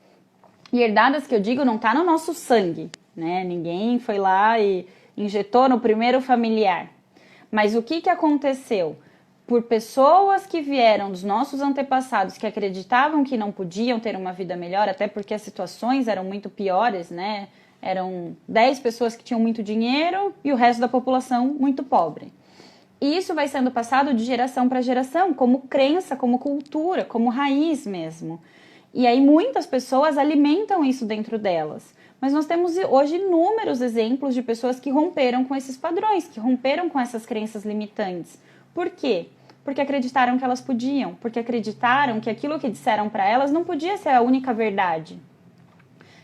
E herdadas que eu digo não tá no nosso sangue, né? Ninguém foi lá e injetou no primeiro familiar. Mas o que aconteceu? Por pessoas que vieram dos nossos antepassados que acreditavam que não podiam ter uma vida melhor, até porque as situações eram muito piores, né? Eram 10 pessoas que tinham muito dinheiro e o resto da população muito pobre. E isso vai sendo passado de geração para geração, como crença, como cultura, como raiz mesmo. E aí muitas pessoas alimentam isso dentro delas. Mas nós temos hoje inúmeros exemplos de pessoas que romperam com esses padrões, que romperam com essas crenças limitantes. Por quê? Porque acreditaram que elas podiam, porque acreditaram que aquilo que disseram para elas não podia ser a única verdade.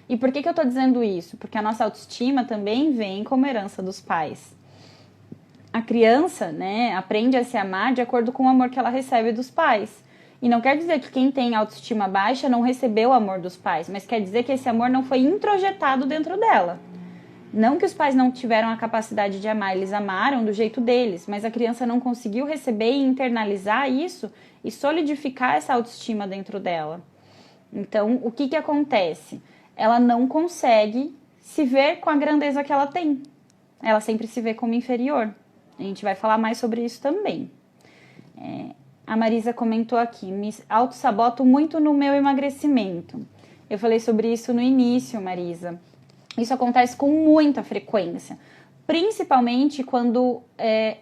E por que eu estou dizendo isso? Porque a nossa autoestima também vem como herança dos pais. A criança, né, aprende a se amar de acordo com o amor que ela recebe dos pais. E não quer dizer que quem tem autoestima baixa não recebeu o amor dos pais, mas quer dizer que esse amor não foi introjetado dentro dela. Não que os pais não tiveram a capacidade de amar, eles amaram do jeito deles, mas a criança não conseguiu receber e internalizar isso e solidificar essa autoestima dentro dela. Então, o que acontece? Ela não consegue se ver com a grandeza que ela tem. Ela sempre se vê como inferior. A gente vai falar mais sobre isso também. A Marisa comentou aqui, me autossaboto muito no meu emagrecimento. Eu falei sobre isso no início, Marisa. Isso acontece com muita frequência, principalmente quando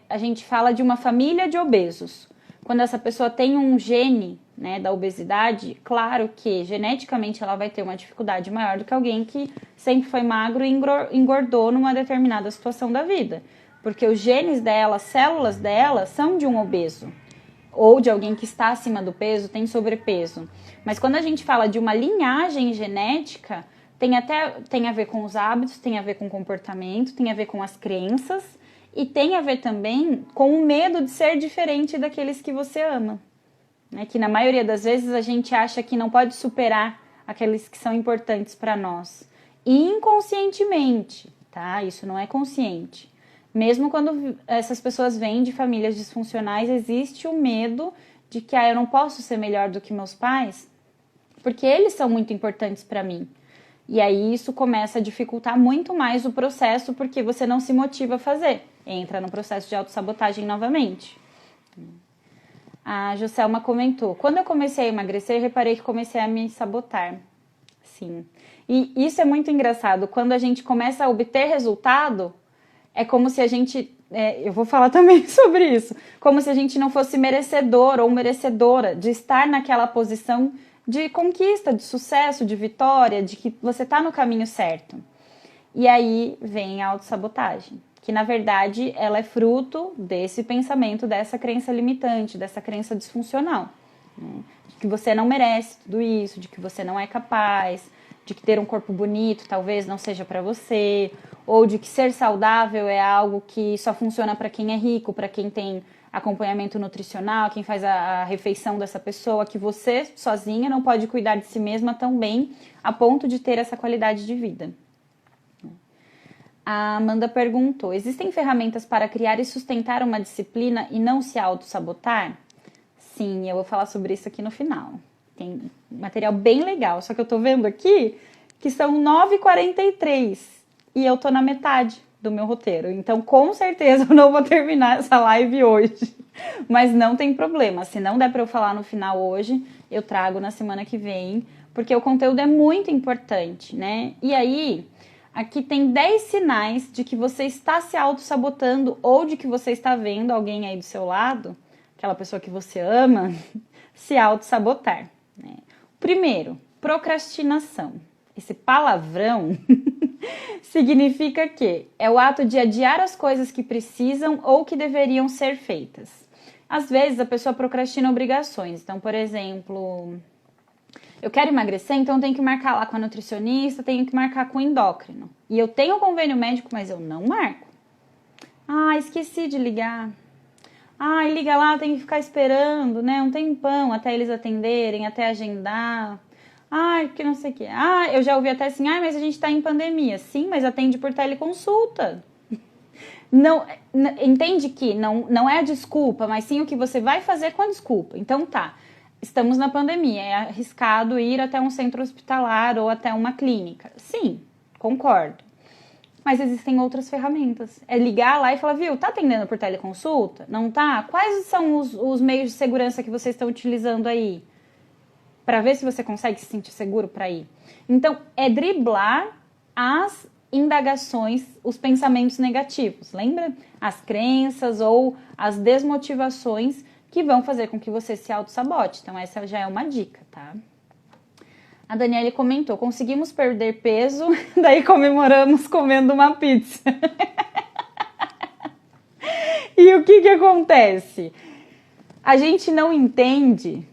a gente fala de uma família de obesos. Quando essa pessoa tem um gene, né, da obesidade, claro que geneticamente ela vai ter uma dificuldade maior do que alguém que sempre foi magro e engordou numa determinada situação da vida. Porque os genes dela, as células dela são de um obeso. Ou de alguém que está acima do peso, tem sobrepeso. Mas quando a gente fala de uma linhagem genética, tem a ver com os hábitos, tem a ver com o comportamento, tem a ver com as crenças E tem a ver também com o medo de ser diferente daqueles que você ama. Né? Que na maioria das vezes a gente acha que não pode superar aqueles que são importantes para nós. Inconscientemente, tá? Isso não é consciente. Mesmo quando essas pessoas vêm de famílias disfuncionais, existe o medo de que eu não posso ser melhor do que meus pais, porque eles são muito importantes para mim. E aí isso começa a dificultar muito mais o processo, porque você não se motiva a fazer. Entra no processo de autossabotagem novamente. A Joselma comentou, quando eu comecei a emagrecer, reparei que comecei a me sabotar. Sim. E isso é muito engraçado. Quando a gente começa a obter resultado, é como se a gente... eu vou falar também sobre isso. Como se a gente não fosse merecedor ou merecedora de estar naquela posição de conquista, de sucesso, de vitória, de que você está no caminho certo. E aí vem a autossabotagem, que na verdade ela é fruto desse pensamento, dessa crença limitante, dessa crença disfuncional. Né? De que você não merece tudo isso, de que você não é capaz, de que ter um corpo bonito talvez não seja para você, ou de que ser saudável é algo que só funciona para quem é rico, para quem tem acompanhamento nutricional, quem faz a refeição dessa pessoa, que você sozinha não pode cuidar de si mesma tão bem a ponto de ter essa qualidade de vida. A Amanda perguntou, existem ferramentas para criar e sustentar uma disciplina e não se auto-sabotar? Sim, eu vou falar sobre isso aqui no final. Tem material bem legal, só que eu tô vendo aqui que são 9h43 e eu tô na metade do meu roteiro. Então, com certeza, eu não vou terminar essa live hoje. Mas não tem problema. Se não der para eu falar no final hoje, eu trago na semana que vem, porque o conteúdo é muito importante, né? E aí, aqui tem 10 sinais de que você está se auto-sabotando ou de que você está vendo alguém aí do seu lado, aquela pessoa que você ama, se auto-sabotar. Né? Primeiro, procrastinação. Esse palavrão significa que é o ato de adiar as coisas que precisam ou que deveriam ser feitas. Às vezes a pessoa procrastina obrigações. Então, por exemplo, eu quero emagrecer, então eu tenho que marcar lá com a nutricionista, tenho que marcar com o endócrino. E eu tenho convênio médico, mas eu não marco. Ah, esqueci de ligar. Ah, liga lá, tem que ficar esperando, né? Um tempão até eles atenderem, até agendar. Ai, que não sei o quê. Ah, eu já ouvi até assim, mas a gente tá em pandemia. Sim, mas atende por teleconsulta. Não, entende que não é a desculpa, mas sim o que você vai fazer com a desculpa. Então tá, estamos na pandemia, é arriscado ir até um centro hospitalar ou até uma clínica. Sim, concordo. Mas existem outras ferramentas. É ligar lá e falar, viu, tá atendendo por teleconsulta? Não tá? Quais são os meios de segurança que vocês estão utilizando aí? Para ver se você consegue se sentir seguro para ir. Então, é driblar as indagações, os pensamentos negativos. Lembra? As crenças ou as desmotivações que vão fazer com que você se auto-sabote. Então, essa já é uma dica, tá? A Daniele comentou, conseguimos perder peso, daí comemoramos comendo uma pizza. E o que acontece? A gente não entende,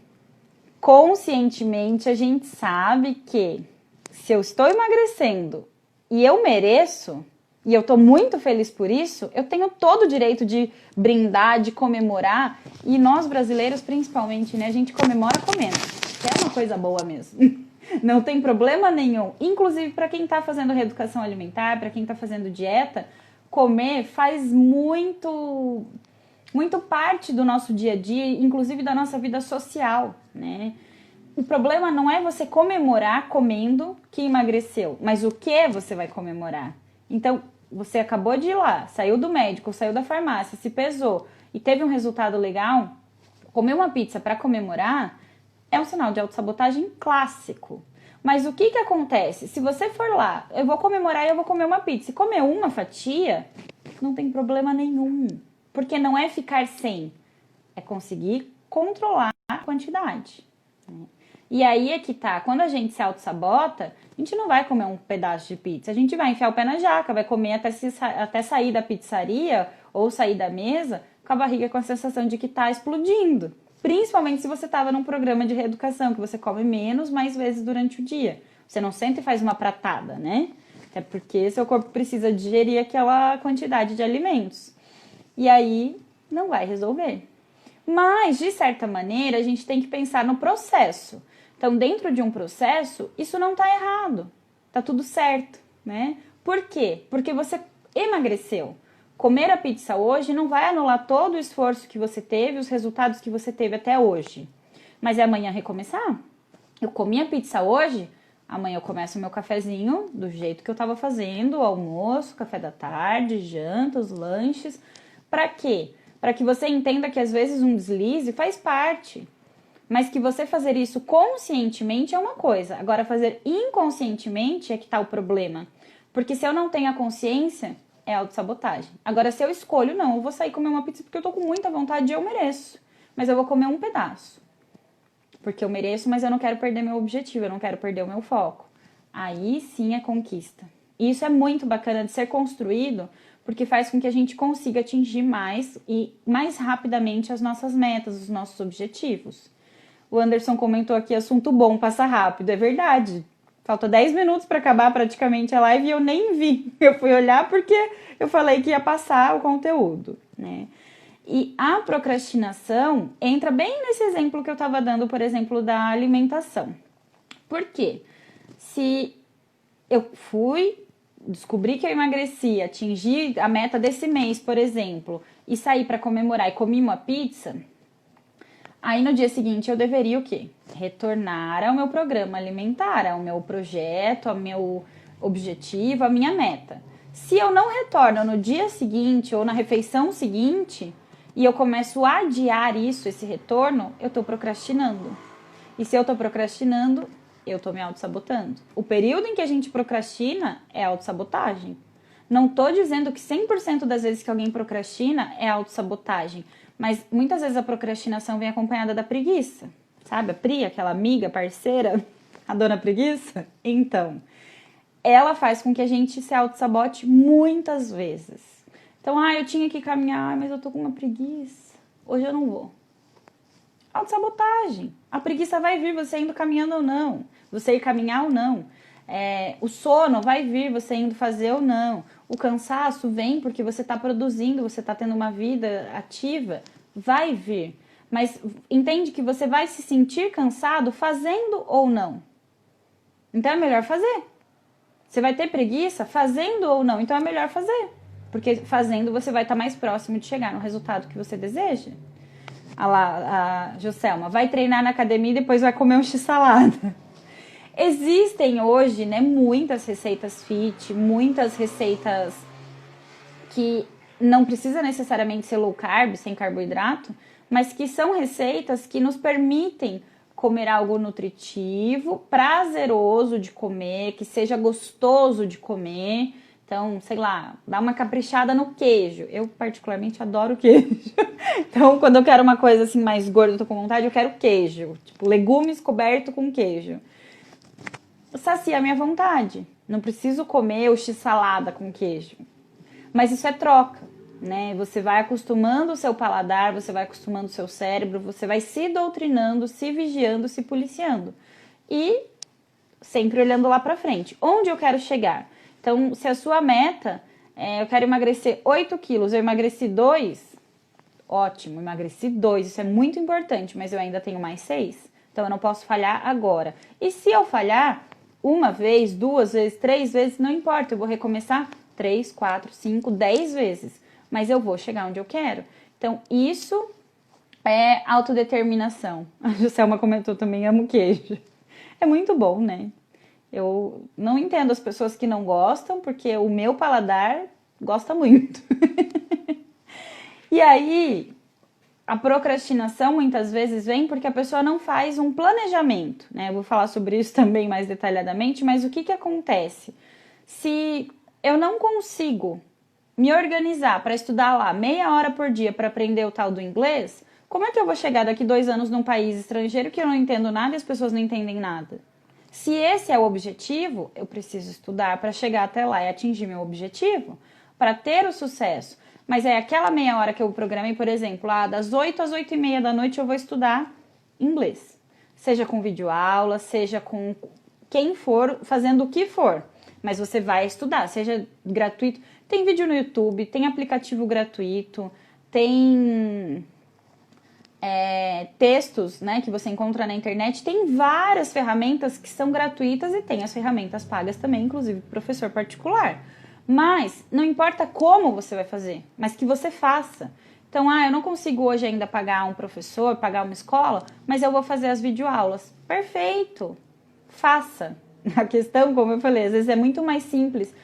conscientemente a gente sabe que se eu estou emagrecendo e eu mereço, e eu tô muito feliz por isso, eu tenho todo o direito de brindar, de comemorar, e nós brasileiros principalmente, né, a gente comemora comendo, que é uma coisa boa mesmo. Não tem problema nenhum. Inclusive, para quem está fazendo reeducação alimentar, para quem está fazendo dieta, comer faz muito parte do nosso dia a dia, inclusive da nossa vida social, né? O problema não é você comemorar comendo que emagreceu, mas o que você vai comemorar? Então, você acabou de ir lá, saiu do médico, saiu da farmácia, se pesou e teve um resultado legal, comer uma pizza para comemorar é um sinal de autossabotagem clássico. Mas o que acontece? Se você for lá, eu vou comemorar e eu vou comer uma pizza. Se comer uma fatia, não tem problema nenhum. Porque não é ficar sem, é conseguir controlar a quantidade. E aí é que tá, quando a gente se autossabota, a gente não vai comer um pedaço de pizza, a gente vai enfiar o pé na jaca, vai comer até sair da pizzaria ou sair da mesa com a barriga com a sensação de que tá explodindo. Principalmente se você estava num programa de reeducação, que você come menos, mais vezes durante o dia. Você não senta e faz uma pratada, né? Até porque seu corpo precisa digerir aquela quantidade de alimentos. E aí não vai resolver. Mas, de certa maneira, a gente tem que pensar no processo. Então, dentro de um processo, isso não está errado. Tá tudo certo, né? Por quê? Porque você emagreceu. Comer a pizza hoje não vai anular todo o esforço que você teve, os resultados que você teve até hoje. Mas é amanhã recomeçar? Eu comi a pizza hoje, amanhã eu começo o meu cafezinho do jeito que eu estava fazendo, almoço, café da tarde, janta, os lanches. Para quê? Para que você entenda que às vezes um deslize faz parte. Mas que você fazer isso conscientemente é uma coisa. Agora, fazer inconscientemente é que está o problema. Porque se eu não tenho a consciência, é autossabotagem. Agora, se eu escolho, não, eu vou sair comer uma pizza porque eu tô com muita vontade e eu mereço. Mas eu vou comer um pedaço. Porque eu mereço, mas eu não quero perder meu objetivo, eu não quero perder o meu foco. Aí sim é conquista. E isso é muito bacana de ser construído, porque faz com que a gente consiga atingir mais e mais rapidamente as nossas metas, os nossos objetivos. O Anderson comentou aqui, assunto bom, passa rápido. É verdade. Falta 10 minutos para acabar praticamente a live e eu nem vi. Eu fui olhar porque eu falei que ia passar o conteúdo, né? E a procrastinação entra bem nesse exemplo que eu estava dando, por exemplo, da alimentação. Por quê? Se eu descobri que eu emagreci, atingi a meta desse mês, por exemplo, e saí para comemorar e comi uma pizza, aí no dia seguinte eu deveria o quê? Retornar ao meu programa alimentar, ao meu projeto, ao meu objetivo, à minha meta. Se eu não retorno no dia seguinte ou na refeição seguinte e eu começo a adiar esse retorno, eu estou procrastinando. E se eu estou procrastinando, eu estou me auto-sabotando. O período em que a gente procrastina é autossabotagem. Não estou dizendo que 100% das vezes que alguém procrastina é autossabotagem, mas muitas vezes a procrastinação vem acompanhada da preguiça. Sabe, a Pri, aquela amiga, parceira, a dona preguiça? Então, ela faz com que a gente se auto-sabote muitas vezes. Então, eu tinha que caminhar, mas eu tô com uma preguiça. Hoje eu não vou. Autossabotagem. A preguiça vai vir, você indo caminhando ou não. Você ir caminhar ou não. O sono vai vir, você indo fazer ou não. O cansaço vem porque você está produzindo, você está tendo uma vida ativa. Vai vir. Mas entende que você vai se sentir cansado fazendo ou não. Então é melhor fazer. Você vai ter preguiça fazendo ou não. Então é melhor fazer. Porque fazendo você vai estar mais próximo de chegar no resultado que você deseja. A Joselma vai treinar na academia e depois vai comer um x-salada. Existem hoje, né, muitas receitas fit, muitas receitas que não precisa necessariamente ser low carb, sem carboidrato, mas que são receitas que nos permitem comer algo nutritivo, prazeroso de comer, que seja gostoso de comer. Então, sei lá, dá uma caprichada no queijo. Eu, particularmente, adoro queijo. Então, quando eu quero uma coisa assim mais gorda, tô com vontade, eu quero queijo. Tipo, legumes coberto com queijo. Sacia a minha vontade. Não preciso comer o x-salada com queijo. Mas isso é troca, né? Você vai acostumando o seu paladar, você vai acostumando o seu cérebro, você vai se doutrinando, se vigiando, se policiando. E sempre olhando lá pra frente. Onde eu quero chegar? Então, se a sua meta eu quero emagrecer 8 quilos, eu emagreci 2, ótimo, emagreci 2, isso é muito importante, mas eu ainda tenho mais 6, então eu não posso falhar agora. E se eu falhar uma vez, 2 vezes, 3 vezes, não importa, eu vou recomeçar 3, 4, 5, 10 vezes, mas eu vou chegar onde eu quero. Então, isso é autodeterminação. A Joselma comentou também, amo queijo. É muito bom, né? Eu não entendo as pessoas que não gostam, porque o meu paladar gosta muito. E aí, a procrastinação muitas vezes vem porque a pessoa não faz um planejamento, né? Eu vou falar sobre isso também mais detalhadamente, mas o que acontece? Se eu não consigo me organizar para estudar lá meia hora por dia para aprender o tal do inglês, como é que eu vou chegar daqui 2 anos num país estrangeiro que eu não entendo nada e as pessoas não entendem nada? Se esse é o objetivo, eu preciso estudar para chegar até lá e atingir meu objetivo, para ter o sucesso. Mas é aquela meia hora que eu programei, por exemplo, das 8 às 8h30 da noite eu vou estudar inglês. Seja com videoaula, seja com quem for, fazendo o que for. Mas você vai estudar, seja gratuito. Tem vídeo no YouTube, tem aplicativo gratuito. tem textos, né, que você encontra na internet, tem várias ferramentas que são gratuitas e tem as ferramentas pagas também, inclusive professor particular. Mas não importa como você vai fazer, mas que você faça. Então, eu não consigo hoje ainda pagar um professor, pagar uma escola, mas eu vou fazer as videoaulas. Perfeito! Faça. A questão, como eu falei, às vezes é muito mais simples.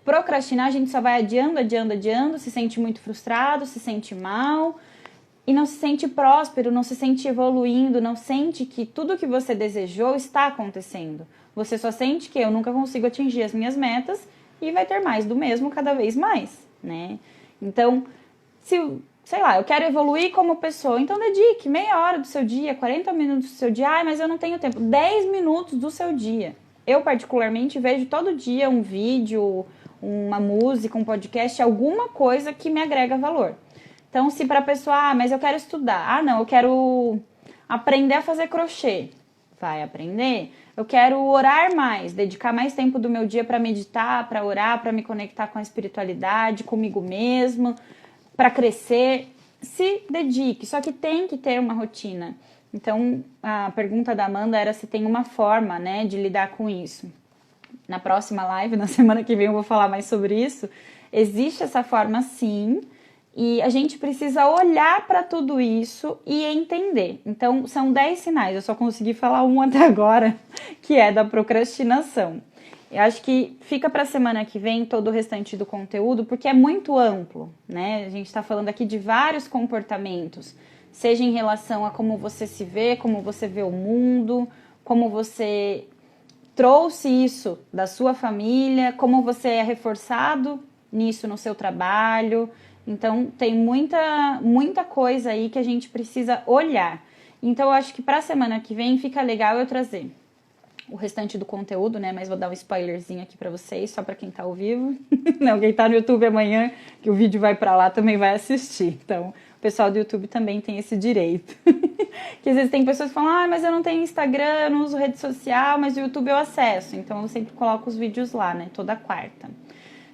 Procrastinar, a gente só vai adiando, se sente muito frustrado, se sente mal e não se sente próspero, não se sente evoluindo, não sente que tudo que você desejou está acontecendo. Você só sente que eu nunca consigo atingir as minhas metas e vai ter mais do mesmo cada vez mais, né? Então, sei lá, eu quero evoluir como pessoa, então dedique meia hora do seu dia, 40 minutos do seu dia, mas eu não tenho tempo, 10 minutos do seu dia. Eu, particularmente, vejo todo dia um vídeo, uma música, um podcast, alguma coisa que me agrega valor. Então, se para a pessoa, mas eu quero estudar, não, eu quero aprender a fazer crochê, vai aprender. Eu quero orar mais, dedicar mais tempo do meu dia para meditar, para orar, para me conectar com a espiritualidade, comigo mesmo, para crescer. Se dedique, só que tem que ter uma rotina. Então, a pergunta da Amanda era se tem uma forma, né, de lidar com isso. Na próxima live, na semana que vem, eu vou falar mais sobre isso. Existe essa forma, sim, e a gente precisa olhar para tudo isso e entender. Então, são 10 sinais, eu só consegui falar um até agora, que é da procrastinação. Eu acho que fica para a semana que vem todo o restante do conteúdo, porque é muito amplo, né? A gente está falando aqui de vários comportamentos, seja em relação a como você se vê, como você vê o mundo, como você trouxe isso da sua família, como você é reforçado nisso no seu trabalho. Então, tem muita coisa aí que a gente precisa olhar. Então, eu acho que para a semana que vem fica legal eu trazer o restante do conteúdo, né? Mas vou dar um spoilerzinho aqui para vocês, só para quem tá ao vivo. Não, quem tá no YouTube amanhã, que o vídeo vai para lá, também vai assistir. Então, o pessoal do YouTube também tem esse direito. Que às vezes tem pessoas que falam, mas eu não tenho Instagram, eu não uso rede social, mas o YouTube eu acesso. Então, eu sempre coloco os vídeos lá, né? Toda quarta.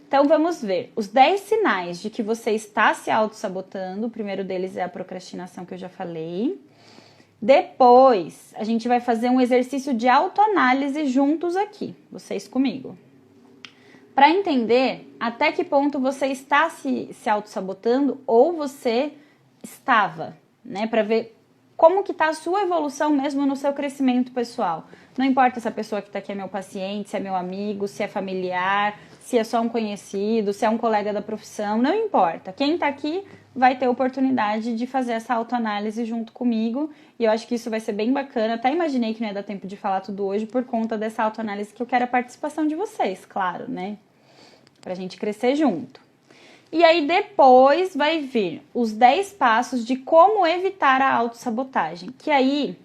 Então, vamos ver. Os 10 sinais de que você está se auto-sabotando. O primeiro deles é a procrastinação, que eu já falei. Depois, a gente vai fazer um exercício de autoanálise juntos aqui, vocês comigo. Para entender até que ponto você está se auto-sabotando ou você estava, né? Para ver como que está a sua evolução mesmo no seu crescimento pessoal. Não importa se a pessoa que está aqui é meu paciente, se é meu amigo, se é familiar, se é só um conhecido, se é um colega da profissão, não importa. Quem está aqui vai ter a oportunidade de fazer essa autoanálise junto comigo e eu acho que isso vai ser bem bacana. Até imaginei que não ia dar tempo de falar tudo hoje por conta dessa autoanálise que eu quero a participação de vocês, claro, né? Pra gente crescer junto. E aí depois vai vir os 10 passos de como evitar a autossabotagem, que aí,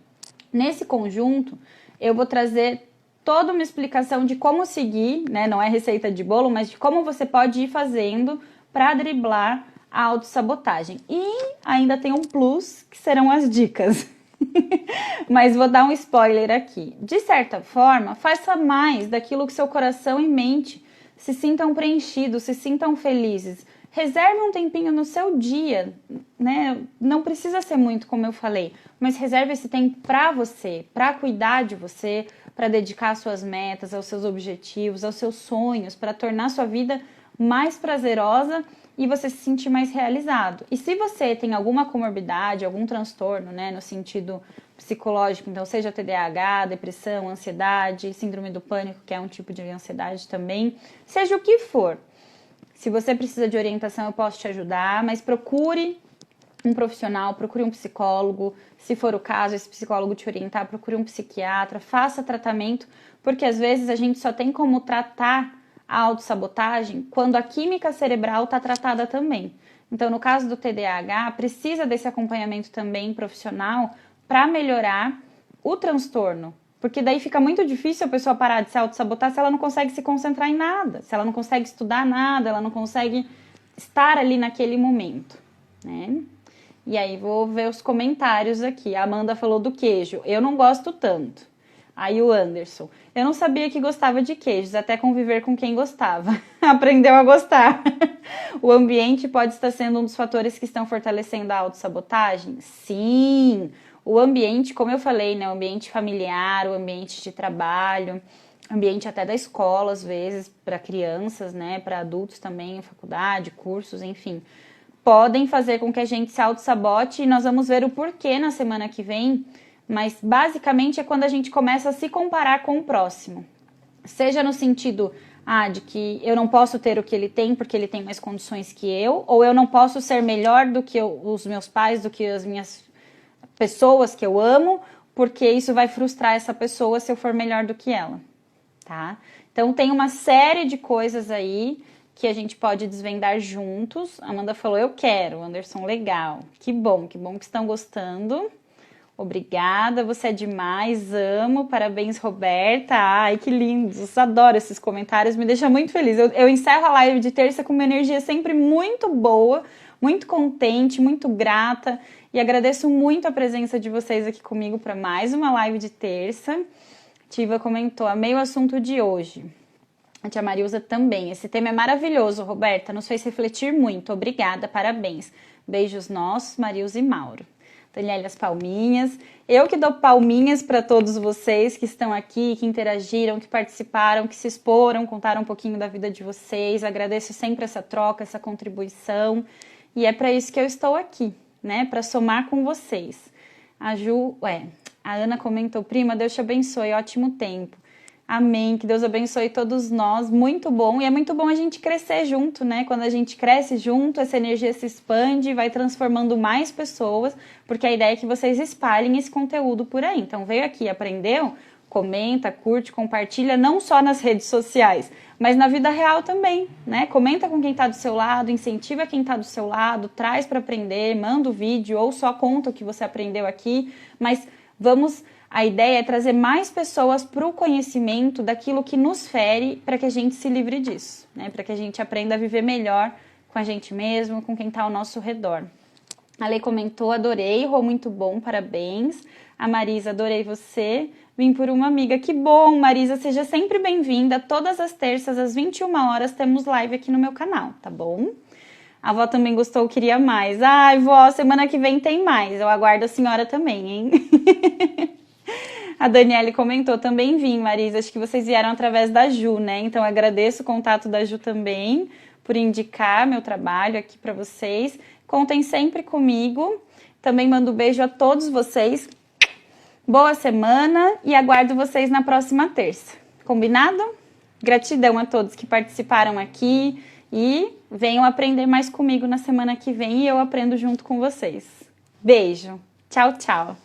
nesse conjunto, eu vou trazer toda uma explicação de como seguir, né? Não é receita de bolo, mas de como você pode ir fazendo para driblar a autossabotagem. E ainda tem um plus, que serão as dicas. Mas vou dar um spoiler aqui. De certa forma, faça mais daquilo que seu coração e mente se sintam preenchidos, se sintam felizes. Reserve um tempinho no seu dia, né? Não precisa ser muito, como eu falei, mas reserve esse tempo para você, para cuidar de você, para dedicar às suas metas, aos seus objetivos, aos seus sonhos, para tornar sua vida mais prazerosa e você se sentir mais realizado. E se você tem alguma comorbidade, algum transtorno, né, no sentido psicológico, então seja TDAH, depressão, ansiedade, síndrome do pânico, que é um tipo de ansiedade também, seja o que for. Se você precisa de orientação, eu posso te ajudar, mas procure um profissional, procure um psicólogo. Se for o caso, esse psicólogo te orientar, procure um psiquiatra, faça tratamento, porque às vezes a gente só tem como tratar a autossabotagem quando a química cerebral está tratada também. Então, no caso do TDAH, precisa desse acompanhamento também profissional para melhorar o transtorno. Porque daí fica muito difícil a pessoa parar de se auto-sabotar se ela não consegue se concentrar em nada, se ela não consegue estudar nada, ela não consegue estar ali naquele momento, né? E aí vou ver os comentários aqui. A Amanda falou do queijo. Eu não gosto tanto, Aí o Anderson, eu não sabia que gostava de queijos, até conviver com quem gostava. Aprendeu a gostar. O ambiente pode estar sendo um dos fatores que estão fortalecendo a autossabotagem? Sim! O ambiente, como eu falei, né? O ambiente familiar, o ambiente de trabalho, ambiente até da escola, às vezes, para crianças, né? Para adultos também, faculdade, cursos, enfim. Podem fazer com que a gente se autossabote e nós vamos ver o porquê na semana que vem, mas basicamente é quando a gente começa a se comparar com o próximo. Seja no sentido de que eu não posso ter o que ele tem porque ele tem mais condições que eu, ou eu não posso ser melhor do que os meus pais, do que as minhas pessoas que eu amo, porque isso vai frustrar essa pessoa se eu for melhor do que ela, tá? Então tem uma série de coisas aí que a gente pode desvendar juntos. A Amanda falou, eu quero. Anderson, legal. Que bom que estão gostando. Obrigada, você é demais, amo. Parabéns, Roberta. Ai, que lindos. Adoro esses comentários, me deixa muito feliz. Eu encerro a live de terça com uma energia sempre muito boa, muito contente, muito grata. E agradeço muito a presença de vocês aqui comigo para mais uma live de terça. Tiva comentou, amei o assunto de hoje. A tia Marilza também. Esse tema é maravilhoso, Roberta. Nos fez refletir muito. Obrigada, parabéns. Beijos nossos, Marilza e Mauro. Daniela, as palminhas. Eu que dou palminhas para todos vocês que estão aqui, que interagiram, que participaram, que se exporam, contaram um pouquinho da vida de vocês. Agradeço sempre essa troca, essa contribuição. E é para isso que eu estou aqui, né? Para somar com vocês. A Ana comentou, prima, Deus te abençoe, ótimo tempo. Amém, que Deus abençoe todos nós, muito bom, e é muito bom a gente crescer junto, né, quando a gente cresce junto, essa energia se expande e vai transformando mais pessoas, porque a ideia é que vocês espalhem esse conteúdo por aí, então veio aqui, aprendeu? Comenta, curte, compartilha, não só nas redes sociais, mas na vida real também, né, comenta com quem está do seu lado, incentiva quem está do seu lado, traz para aprender, manda o vídeo, ou só conta o que você aprendeu aqui, mas a ideia é trazer mais pessoas para o conhecimento daquilo que nos fere para que a gente se livre disso, né? Para que a gente aprenda a viver melhor com a gente mesmo, com quem está ao nosso redor. A Lei comentou, adorei, Rô, muito bom, parabéns. A Marisa, adorei você. Vim por uma amiga, que bom, Marisa, seja sempre bem-vinda. Todas as terças, às 21 horas, temos live aqui no meu canal, tá bom? A avó também gostou, queria mais. Ai, vó, semana que vem tem mais. Eu aguardo a senhora também, hein? A Daniele comentou, também vim, Marisa. Acho que vocês vieram através da Ju, né? Então, agradeço o contato da Ju também, por indicar meu trabalho aqui para vocês. Contem sempre comigo. Também mando um beijo a todos vocês. Boa semana e aguardo vocês na próxima terça. Combinado? Gratidão a todos que participaram aqui. E venham aprender mais comigo na semana que vem e eu aprendo junto com vocês. Beijo. Tchau, tchau.